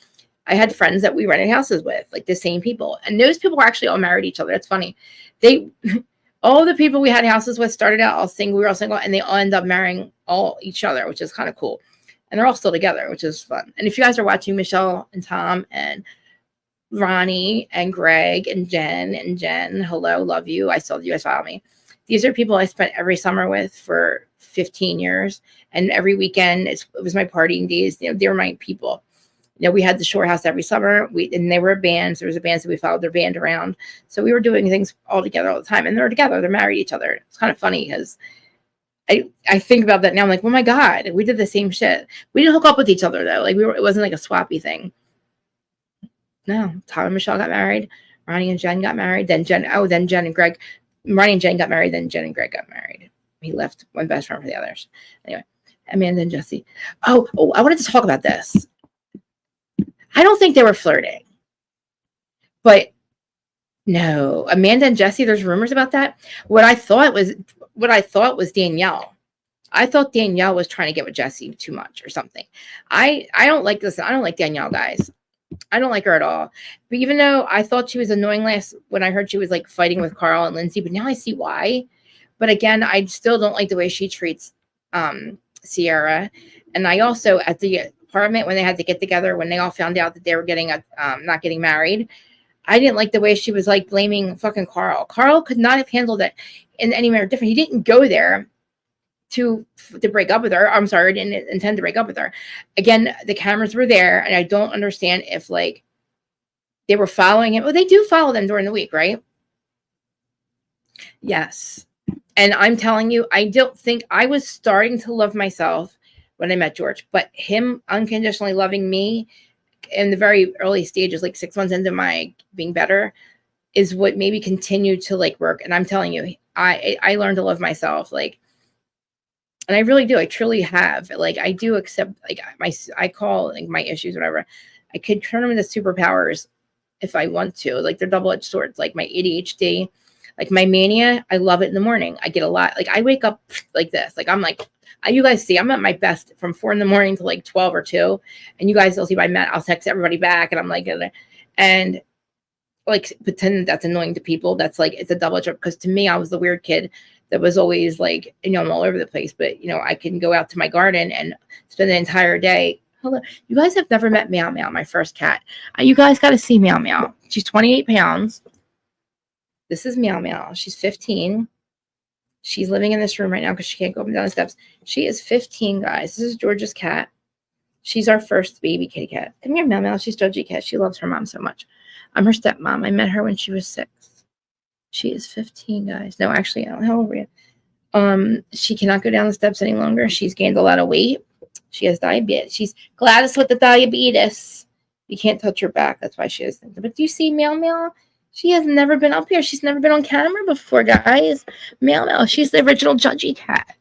I had friends that we rented houses with, the same people. And those people were actually all married each other. That's funny. All the people we had houses with started out all single. We were all single, and they all end up marrying all each other, which is kind of cool. And they're all still together, which is fun. And if you guys are watching, Michelle and Tom and Ronnie and Greg and Jen, hello, love you. I saw you guys follow me. These are people I spent every summer with for 15 years. And every weekend, it was my partying days. They were my people. We had the Shore House every summer. And they were a band. So there was a band, so we followed their band around. So we were doing things all together all the time. And they're together. They're married each other. It's kind of funny because I think about that now. I'm like, oh my God, we did the same shit. We didn't hook up with each other though. It wasn't like a swappy thing. No, Tom and Michelle got married. Ronnie and Jen got married. Then Jen and Greg. Ronnie and Jen got married. Then Jen and Greg got married. He left one best friend for the others. Anyway, Amanda and Jesse. Oh, I wanted to talk about this. I don't think they were flirting. But no, Amanda and Jesse, there's rumors about that. What I thought was Danielle. I thought Danielle was trying to get with Jesse too much or something. I don't like this. I don't like Danielle, guys. I don't like her at all. But even though I thought she was annoying last when I heard she was fighting with Carl and Lindsay, but now I see why. But again, I still don't like the way she treats Sierra. And I also, at the apartment, when they had to get together, when they all found out that they were not getting married, I didn't like the way she was blaming fucking Carl. Carl could not have handled it in any manner different. He didn't go there to break up with her. I'm sorry, didn't intend to break up with her. Again, the cameras were there, and I don't understand if they were following him. Well, they do follow them during the week, right? Yes. And I'm telling you, I don't think I was starting to love myself when I met George, but him unconditionally loving me in the very early stages, like 6 months into my being better, is what maybe continued to like work. And I'm telling you, I learned to love myself, like, and I really do. I truly have. Like, I do accept, like, I call like my issues, whatever. I could turn them into superpowers if I want to. Like, they're double-edged swords. Like my ADHD, like my mania, I love it in the morning. I get a lot. Like, I wake up like this. Like, I'm like, you guys see, I'm at my best from 4 a.m. to like 12 or 2, and you guys will see my met. I'll text everybody back, and I'm like, and like pretend that's annoying to people. That's like, it's a double trip, because to me, I was the weird kid that was always like, I'm all over the place, but I can go out to my garden and spend the entire day. Hello, you guys have never met Meow Meow, my first cat. You guys got to see Meow Meow. She's 28 pounds. This is Meow Meow. She's 15. She's living in this room right now because she can't go up and down the steps. She is 15, guys. This is George's cat. She's our first baby kitty cat. Come here, Meow Meow. She's Judgy cat. She loves her mom so much. I'm her stepmom. I met her when she was 6. She is 15, guys. No, actually, I don't know how old we are. She cannot go down the steps any longer. She's gained a lot of weight. She has diabetes. She's Gladys with the diabetes. You can't touch her back. That's why she has. But do you see Meow Meow? She has never been up here. She's never been on camera before, guys. Meow Meow. She's the original Judgy cat.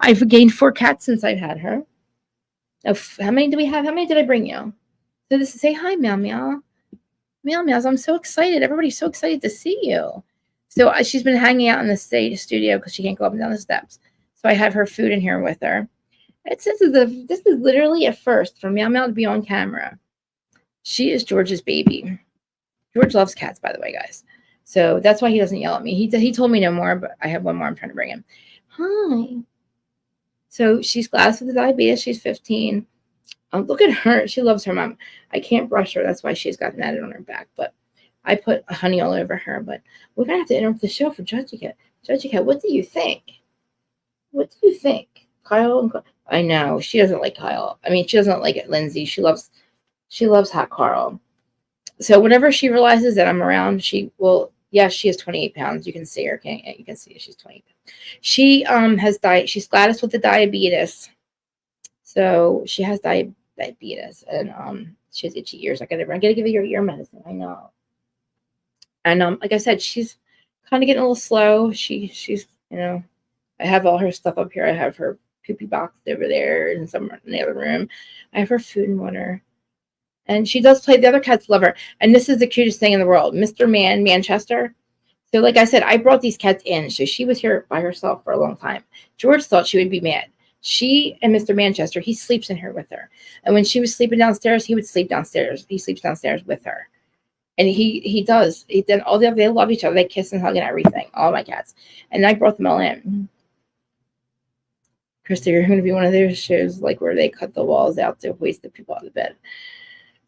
I've gained 4 cats since I've had her. Oh, how many do we have? How many did I bring you? So this is, say hi, Meow Meow. Meow Meows, I'm so excited. Everybody's so excited to see you. So she's been hanging out in the studio because she can't go up and down the steps. So I have her food in here with her. This is literally a first for Meow Meow to be on camera. She is George's baby. George loves cats, by the way, guys. So that's why he doesn't yell at me. He told me no more, but I have one more I'm trying to bring him. Hi. So she's Gladys with the diabetes. She's 15. Look at her. She loves her mom. I can't brush her. That's why she's got matted on her back. But I put honey all over her. But we're going to have to interrupt the show for Judgy Cat. Judgy Cat, what do you think? What do you think? Kyle? I know. She doesn't like Kyle. I mean, she doesn't like it, Lindsay. She loves Hot Carl. So whenever she realizes that I'm around, she will. Yes, she is 28 pounds. You can see her. You can see she's 28 pounds. She has diet. She's Gladys with the diabetes. So she has diabetes, and she has itchy ears. I gotta give her your ear medicine. I know. And like I said, she's kind of getting a little slow. She's I have all her stuff up here. I have her poopy box over there, and somewhere in the other room. I have her food and water. And she does play. The other cats love her. And this is the cutest thing in the world, Mr. Manchester. So like I said, I brought these cats in. So she was here by herself for a long time. George thought she would be mad. She and Mr. Manchester, he sleeps in here with her. And when she was sleeping downstairs, he would sleep downstairs. He sleeps downstairs with her. And he does. Then they love each other. They kiss and hug and everything. All my cats. And I brought them all in. Krista, you're going to be one of those shows like where they cut the walls out to hoist the people out of bed.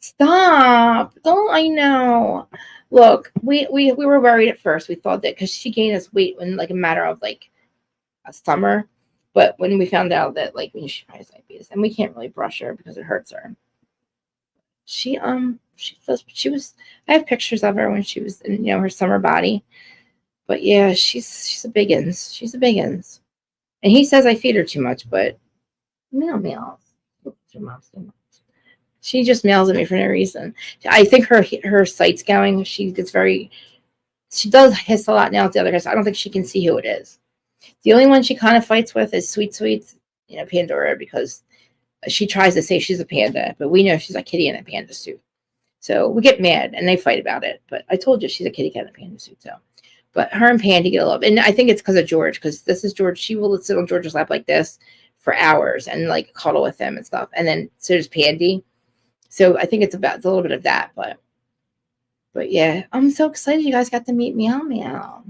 Stop. Don't I know. Look, we were worried at first. We thought that because she gained us weight in like a matter of like a summer. But when we found out that like when she has diabetes, and we can't really brush her because it hurts her. She was. I have pictures of her when she was in her summer body. But yeah, she's a biggins. She's a biggins. And he says I feed her too much, but meows. Your mom's too much. She just meows at me for no reason. I think her sight's going. She does hiss a lot now at the other guys. I don't think she can see who it is. The only one she kind of fights with is Sweet, Pandora, because she tries to say she's a panda, but we know she's a kitty in a panda suit. So we get mad and they fight about it. But I told you she's a kitty cat in a panda suit. So, but her and Pandy get along, and I think it's because of George. Because this is George. She will sit on George's lap like this for hours and like cuddle with him and stuff. And then so does Pandy. So I think it's a little bit of that, but yeah, I'm so excited you guys got to meet Meow Meow.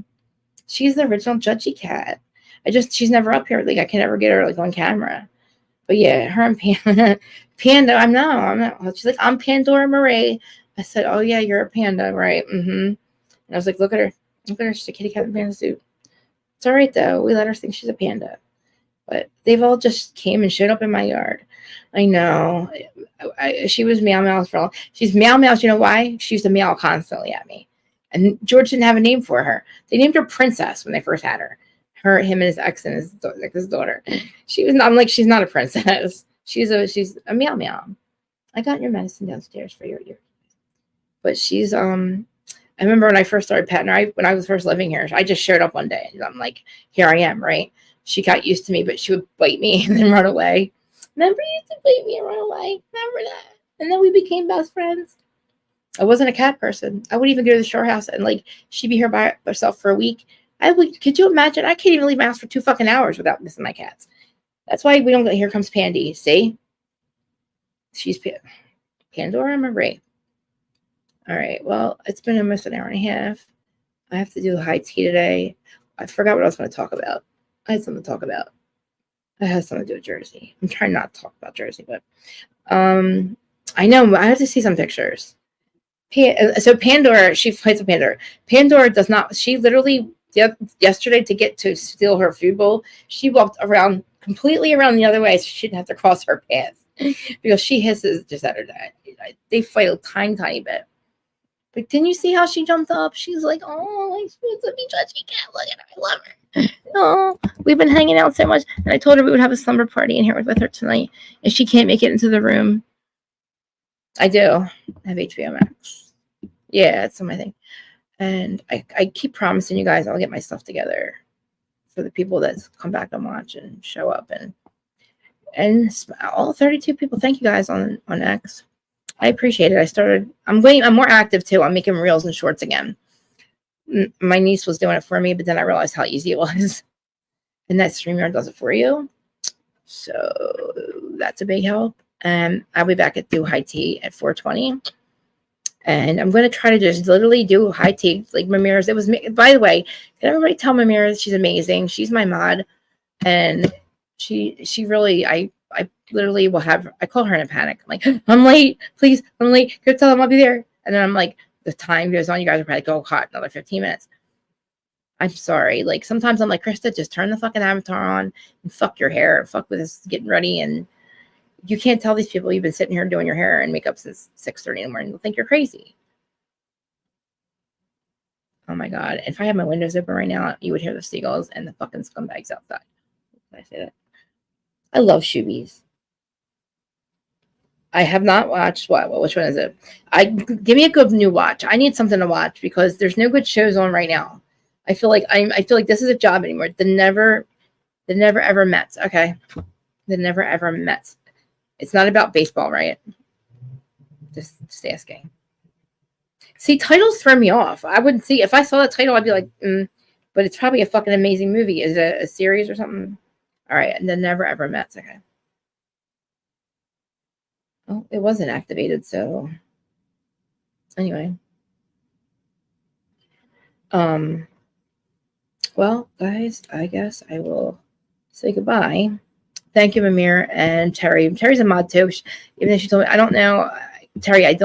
She's the original Judgy cat. She's never up here. Like I can never get her like on camera. But yeah, her and Panda. I'm not. She's like, I'm Pandora Marie. I said, oh yeah, you're a panda, right? And I was like, look at her. She's a kitty cat in a panda suit. It's all right though. We let her think she's a panda. But they've all just came and showed up in my yard. I know. She was Meow Meow for all. She's Meow Meow. You know why? She used to meow constantly at me. And George didn't have a name for her. They named her Princess when they first had her. him and his ex and his daughter. I'm like, she's not a princess. She's a meow meow. I got your medicine downstairs for your ear. But she's I remember when I first started petting her, when I was first living here, I just showed up one day and I'm like, here I am, right? She got used to me, but she would bite me and then run away. Remember you used to bite me and run away? Remember that? And then we became best friends. I wasn't a cat person. I wouldn't even go to the shore house and like she'd be here by herself for a week. Could you imagine? I can't even leave my house for 2 fucking hours without missing my cats. That's why we don't go. Here comes Pandy. See? She's Pandora Marie. All right. Well, it's been almost an hour and a half. I have to do high tea today. I forgot what I was going to talk about. I had something to talk about. It has something to do with Jersey. I'm trying not to talk about Jersey, but I know I have to see some pictures. So Pandora, she fights with Pandora. Pandora does not. She literally yesterday to get to steal her food bowl, she walked completely around the other way, so she didn't have to cross her path because she hisses just at her dad. They fight a tiny bit. But didn't you see how she jumped up? She's like, oh, she wants to be judgy cat. Look at her. I love her. Oh, we've been hanging out so much. And I told her we would have a slumber party in here with her tonight. And she can't make it into the room. I do. I have HBO Max. Yeah, it's on my thing. And I keep promising you guys I'll get my stuff together for the people that come back and watch and show up. And all 32 people, thank you guys on X. I appreciate it. I'm more active too. I'm making reels and shorts again. My niece was doing it for me, but then I realized how easy it was. And that StreamYard does it for you. So that's a big help. And I'll be back at Do High Tea at 4:20. And I'm going to try to just literally do high tea. Like Mamira's, by the way, can everybody tell Mamira she's amazing? She's my mod. And she really, I literally will I call her in a panic. I'm like, I'm late. Please, I'm late. Go tell them I'll be there. And then I'm like, the time goes on. You guys will probably go hot another 15 minutes. I'm sorry. Like sometimes I'm like, Krista, just turn the fucking avatar on and fuck your hair. Fuck with this getting ready. And you can't tell these people you've been sitting here doing your hair and makeup since 6:30 in the morning. They'll think you're crazy. Oh my God. If I had my windows open right now, you would hear the seagulls and the fucking scumbags outside. Can I say that? I love Shoobies. I have not watched which one is it? Give me a good new watch. I need something to watch because there's no good shows on right now. I feel like this is a job anymore. The never ever Mets. Okay. The never ever Mets. It's not about baseball, right? Just asking. See, titles throw me off. I wouldn't see if I saw the title, I'd be like, but it's probably a fucking amazing movie. Is it a series or something? All right, and the never ever Mets. Okay. Oh, it wasn't activated, so anyway. Well, guys, I guess I will say goodbye. Thank you, Mamir and Terry. Terry's a mod too. Even though she told me, I don't know, Terry. I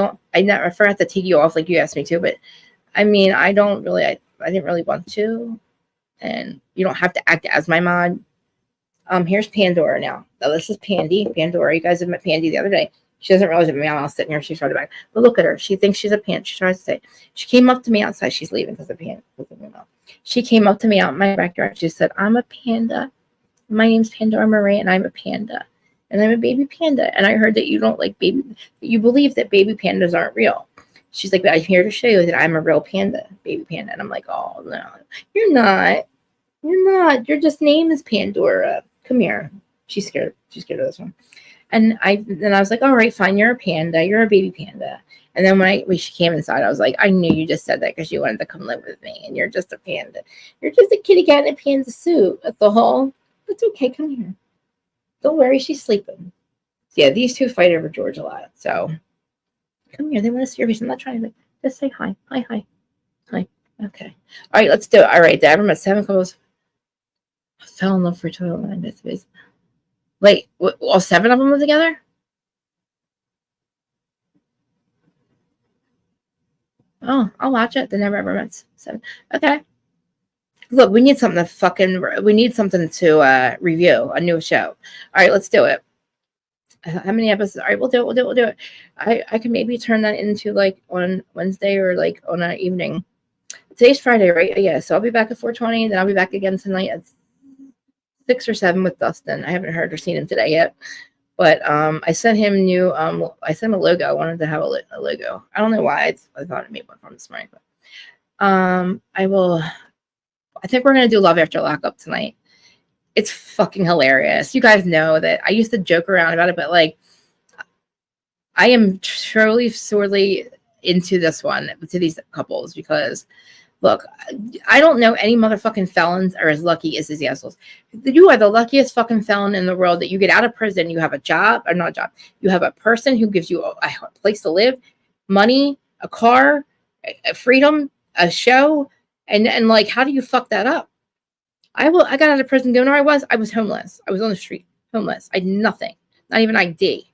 forgot to take you off like you asked me to, but I mean, I didn't really want to, and you don't have to act as my mod. Here's Pandora now. Now this is Pandora. You guys have met Pandy the other day. She doesn't realize that I was sitting here. She's right back. But look at her. She thinks she's a panda. She tries to say. She came up to me outside. She's leaving because of the panda. She came up to me out in my backyard. She said, I'm a panda. My name's Pandora Marie, and I'm a panda. And I'm a baby panda. And I heard that you don't like you believe that baby pandas aren't real. She's like, I'm here to show you that I'm a real panda, baby panda. And I'm like, oh, no, you're not. You're not. Your just name is Pandora. Come here. She's scared. She's scared of this one. And I was like, all right, fine. You're a panda. You're a baby panda. And then when she came inside, I was like, I knew you just said that because you wanted to come live with me. And you're just a panda. You're just a kitty cat in a panda suit. That's the whole. It's okay. Come here. Don't worry. She's sleeping. So yeah, these two fight over George a lot. So come here. They want to see your face. I'm not trying to. Just say hi. Hi. Okay. All right. Let's do it. All right. The Ever Met 7 couples fell in love for total line. Wait, all 7 of them live together? Oh, I'll watch it. The Never Ever Met 7. Okay. Look, we need something to review, a new show. All right, let's do it. How many episodes? All right, we'll do it. I can maybe turn that into like on Wednesday or like on an evening. Today's Friday, right? Yeah, so I'll be back at 4:20, then I'll be back again tonight at 6 or 7 with Dustin. I haven't heard or seen him today yet. But I sent him I sent him a logo. I wanted to have a logo. I don't know why. I thought I made one for him this morning. But I think we're going to do Love After Lockup tonight. It's fucking hilarious. You guys know that I used to joke around about it, but like, I am truly, sorely into this one, to these couples, because look, I don't know any motherfucking felons are as lucky as these assholes. You are the luckiest fucking felon in the world that you get out of prison. You have a job, or not a job. You have a person who gives you a place to live, money, a car, a freedom, a show, and like, how do you fuck that up? I got out of prison. You know where I was homeless. I was on the street, homeless. I had nothing, not even ID.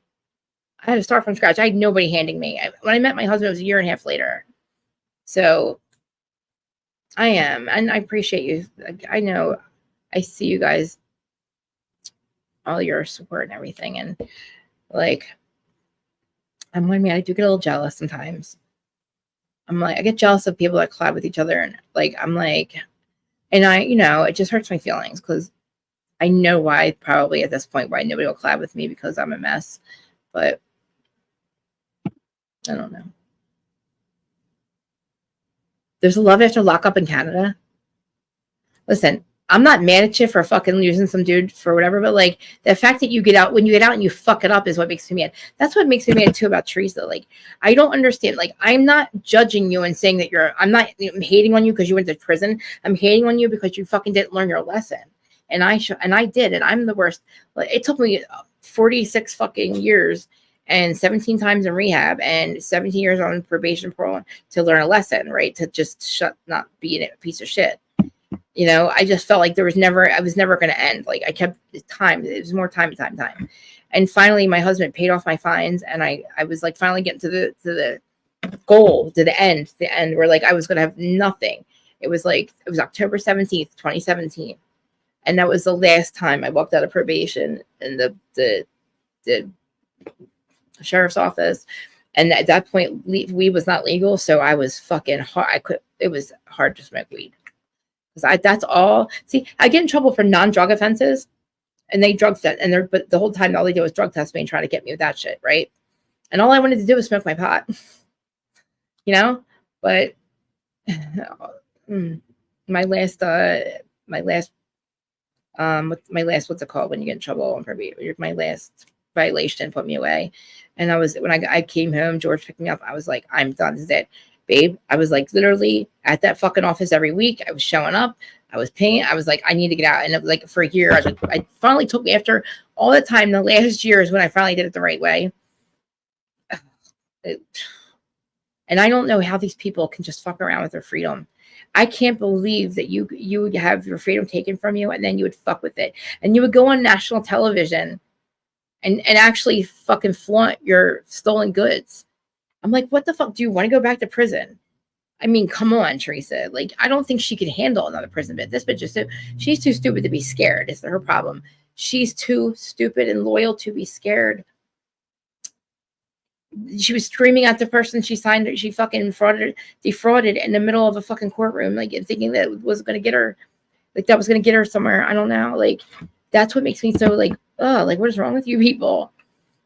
I had to start from scratch. I had nobody handing me. When I met my husband, it was a year and a half later. So I am, and I appreciate you. I know, I see you guys, all your support and everything, and like, I do get a little jealous sometimes. I get jealous of people that collab with each other, and like, and it just hurts my feelings, because I know why, probably at this point, why nobody will collab with me, because I'm a mess. But I don't know. There's a Love After Lockup in Canada. Listen, I'm not mad at you for fucking using some dude for whatever, but like, the fact that when you get out and you fuck it up is what makes me mad. That's what makes me mad too about Teresa. Like, I don't understand. Like, I'm not judging you and saying that I'm not hating on you because you went to prison. I'm hating on you because you fucking didn't learn your lesson. And I did, and I'm the worst. It took me 46 fucking years and 17 times in rehab and 17 years on probation parole to learn a lesson, right? To just not being a piece of shit. I just felt like I was never going to end. Like, I kept time. It was more time. And finally, my husband paid off my fines, and I was like finally getting to the goal, to the end where like I was going to have nothing. It was October 17th, 2017. And that was the last time I walked out of probation in the sheriff's office. And at that point, weed was not legal. So I was fucking hard. It was hard to smoke weed. That's all. See, I get in trouble for non-drug offenses, and they drug test, but the whole time all they did was drug test me and try to get me with that shit, right? And all I wanted to do was smoke my pot, But my last what's it called when you get in trouble on probation? My last violation put me away, and when I came home, George picked me up. I was like, I'm done. This is it. Babe, I was like literally at that fucking office every week. I was showing up. I was paying. I was like, I need to get out. And it was like for a year, I finally took me after all the time. The last year is when I finally did it the right way. And I don't know how these people can just fuck around with their freedom. I can't believe that you would have your freedom taken from you, and then you would fuck with it. And you would go on national television and actually fucking flaunt your stolen goods. I'm like, what the fuck? Do you want to go back to prison? I mean, come on, Teresa. Like, I don't think she could handle another prison bit. This bitch she's too stupid to be scared. Is her problem? She's too stupid and loyal to be scared. She was screaming at the person she signed. She fucking defrauded in the middle of a fucking courtroom, like thinking that was going to get her, like that was going to get her somewhere. I don't know. Like, that's what makes me so like, oh, like, what is wrong with you people?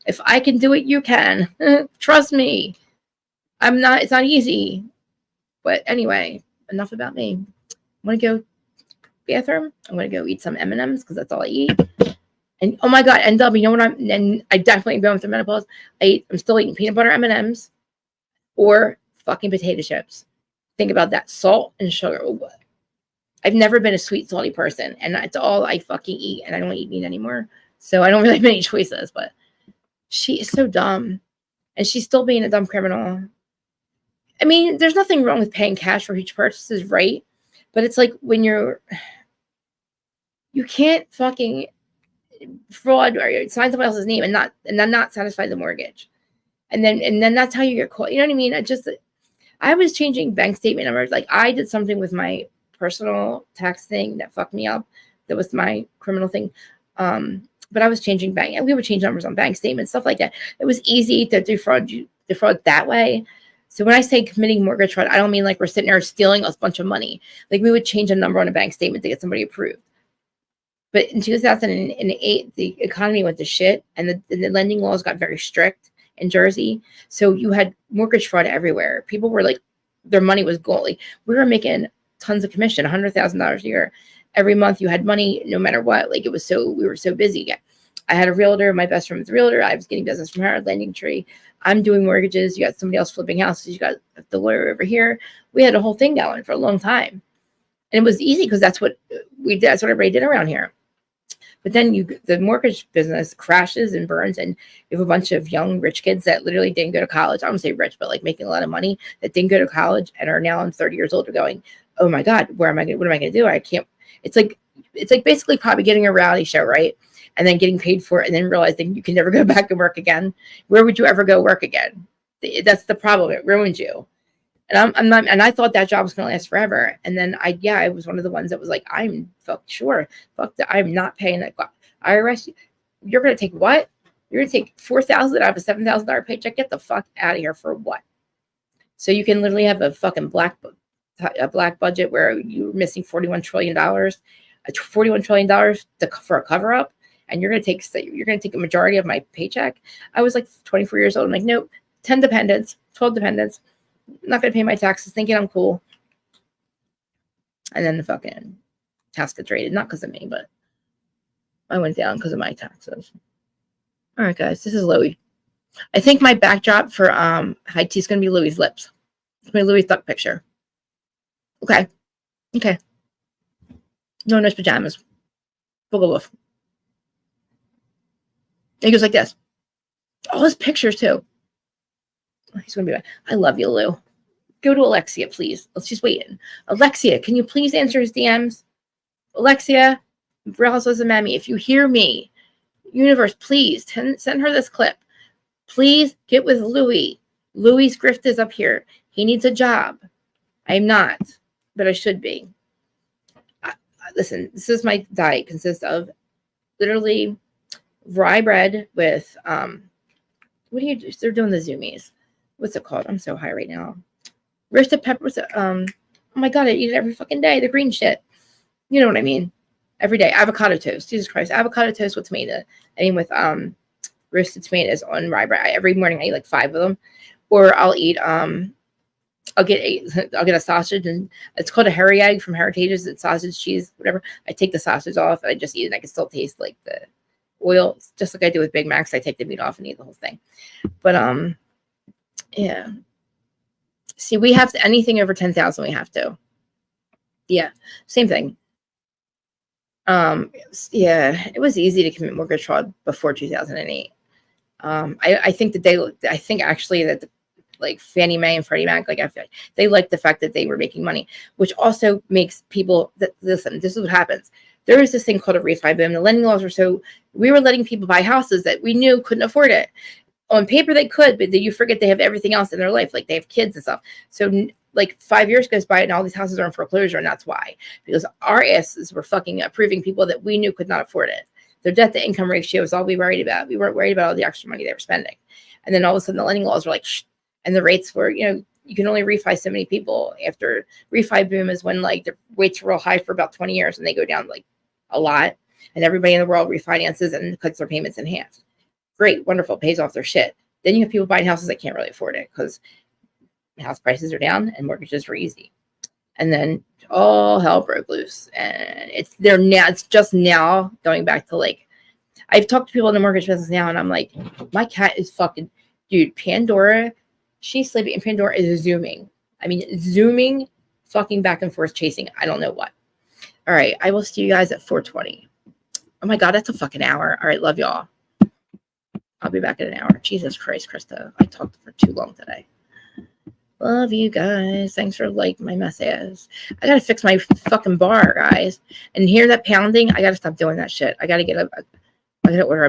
If I can do it, you can. Trust me. It's not easy. But anyway, enough about me. I'm going to go bathroom. I'm going to go eat some M&Ms because that's all I eat. And oh my God, NW, you know what I definitely am going through menopause. I'm still eating peanut butter M&Ms or fucking potato chips. Think about that. Salt and sugar. I've never been a sweet, salty person, and that's all I fucking eat, and I don't eat meat anymore. So I don't really have many choices, but she is so dumb, and she's still being a dumb criminal. I mean, there's nothing wrong with paying cash for huge purchases, right? But it's like when you can't fucking fraud or sign someone else's name and then not satisfy the mortgage. And then that's how you get caught. You know what I mean? I was changing bank statement numbers. Like, I did something with my personal tax thing that fucked me up. That was my criminal thing. But I was changing bank, and we would change numbers on bank statements, stuff like that. It was easy to defraud that way. So when I say committing mortgage fraud, I don't mean like we're sitting there stealing a bunch of money. Like, we would change a number on a bank statement to get somebody approved. But in 2008, the economy went to shit, and the lending laws got very strict in Jersey. So you had mortgage fraud everywhere. People were like, their money was gone. Like, we were making tons of commission, $100,000 a year. Every month you had money no matter what. Like, we were so busy. I had a realtor. My best friend was a realtor. I was getting business from her, Lending Tree. I'm doing mortgages. You got somebody else flipping houses. You got the lawyer over here. We had a whole thing going for a long time. And it was easy because that's what we did. That's what everybody did around here. But then the mortgage business crashes and burns, and you have a bunch of young, rich kids that literally didn't go to college. I don't say rich, but like making a lot of money, that didn't go to college and are now 30 years old, going, oh my God, what am I going to do? I can't. It's like basically probably getting a reality show, right? And then getting paid for it, and then realizing you can never go back and work again. Where would you ever go work again? That's the problem. It ruins you. And I'm not, and I thought that job was going to last forever. And then I was one of the ones that was like, I'm sure, fuck that. I'm not paying that IRS. You're going to take what? You're going to take $4,000 out of a $7,000 paycheck. Get the fuck out of here for what? So you can literally have a fucking black budget where you're missing $41 trillion, $41 trillion for a cover up. And you're going to take a majority of my paycheck. I was like 24 years old. I'm like, nope, 10 dependents, 12 dependents. I'm not going to pay my taxes, thinking I'm cool. And then the fucking tax gets rated, not because of me, but I went down because of my taxes. All right, guys, this is Louis. I think my backdrop for high tea is going to be Louis's lips. It's my Louis duck picture. Okay. No nice pajamas. Boogaloo. He goes like this. All his pictures, too. He's going to be like, I love you, Lou. Go to Alexia, please. She's waiting. Alexia, can you please answer his DMs? Alexia, Real Housewives of Miami, if you hear me, universe, please send her this clip. Please get with Louis. Louis' grift is up here. He needs a job. I'm not, but I should be. Listen, this is my diet. Consists of literally rye bread with what do you do? They're doing the zoomies. What's it called? I'm so high right now. Roasted peppers. Oh my God, I eat it every fucking day. The green shit. You know what I mean? Every day. Avocado toast. Jesus Christ. Avocado toast with tomato. I mean with roasted tomatoes on rye bread. Every morning I eat like 5 of them. Or I'll eat I'll get a sausage, and it's called a hairy egg from Heritage's. It's sausage, cheese, whatever. I take the sausage off and I just eat it. And I can still taste like the oil, just like I do with Big Macs. I take the meat off and eat the whole thing. But yeah. See, we have to, anything over 10,000, we have to. Yeah, same thing. Yeah, it was easy to commit mortgage fraud before 2008. I think actually that like Fannie Mae and Freddie Mac, like I feel like they liked the fact that they were making money, which also makes people that listen. This is what happens. There is this thing called a refi boom. The lending laws were we were letting people buy houses that we knew couldn't afford it. On paper they could, but then you forget they have everything else in their life, like they have kids and stuff. So like 5 years goes by and all these houses are in foreclosure, and that's why, because our asses were fucking approving people that we knew could not afford it. Their debt to income ratio was all we worried about. We weren't worried about all the extra money they were spending. And then all of a sudden the lending laws were like, shh, and the rates were, you can only refi so many people. After refi boom is when like the rates are real high for about 20 years and they go down like a lot, and everybody in the world refinances and cuts their payments in half. Great, wonderful, pays off their shit. Then you have people buying houses that can't really afford it because house prices are down and mortgages were easy. And then all hell broke loose, and it's just now going back to like, I've talked to people in the mortgage business now, and I'm like, my cat is fucking, dude, Pandora, she's sleeping, and Pandora is zooming. I mean, zooming, fucking back and forth, chasing, I don't know what. All right, I will see you guys at 4:20. Oh my God, that's a fucking hour. All right, love y'all. I'll be back in an hour. Jesus Christ, Krista. I talked for too long today. Love you guys. Thanks for like my messages. I gotta fix my fucking bar, guys. And hear that pounding? I gotta stop doing that shit. I gotta order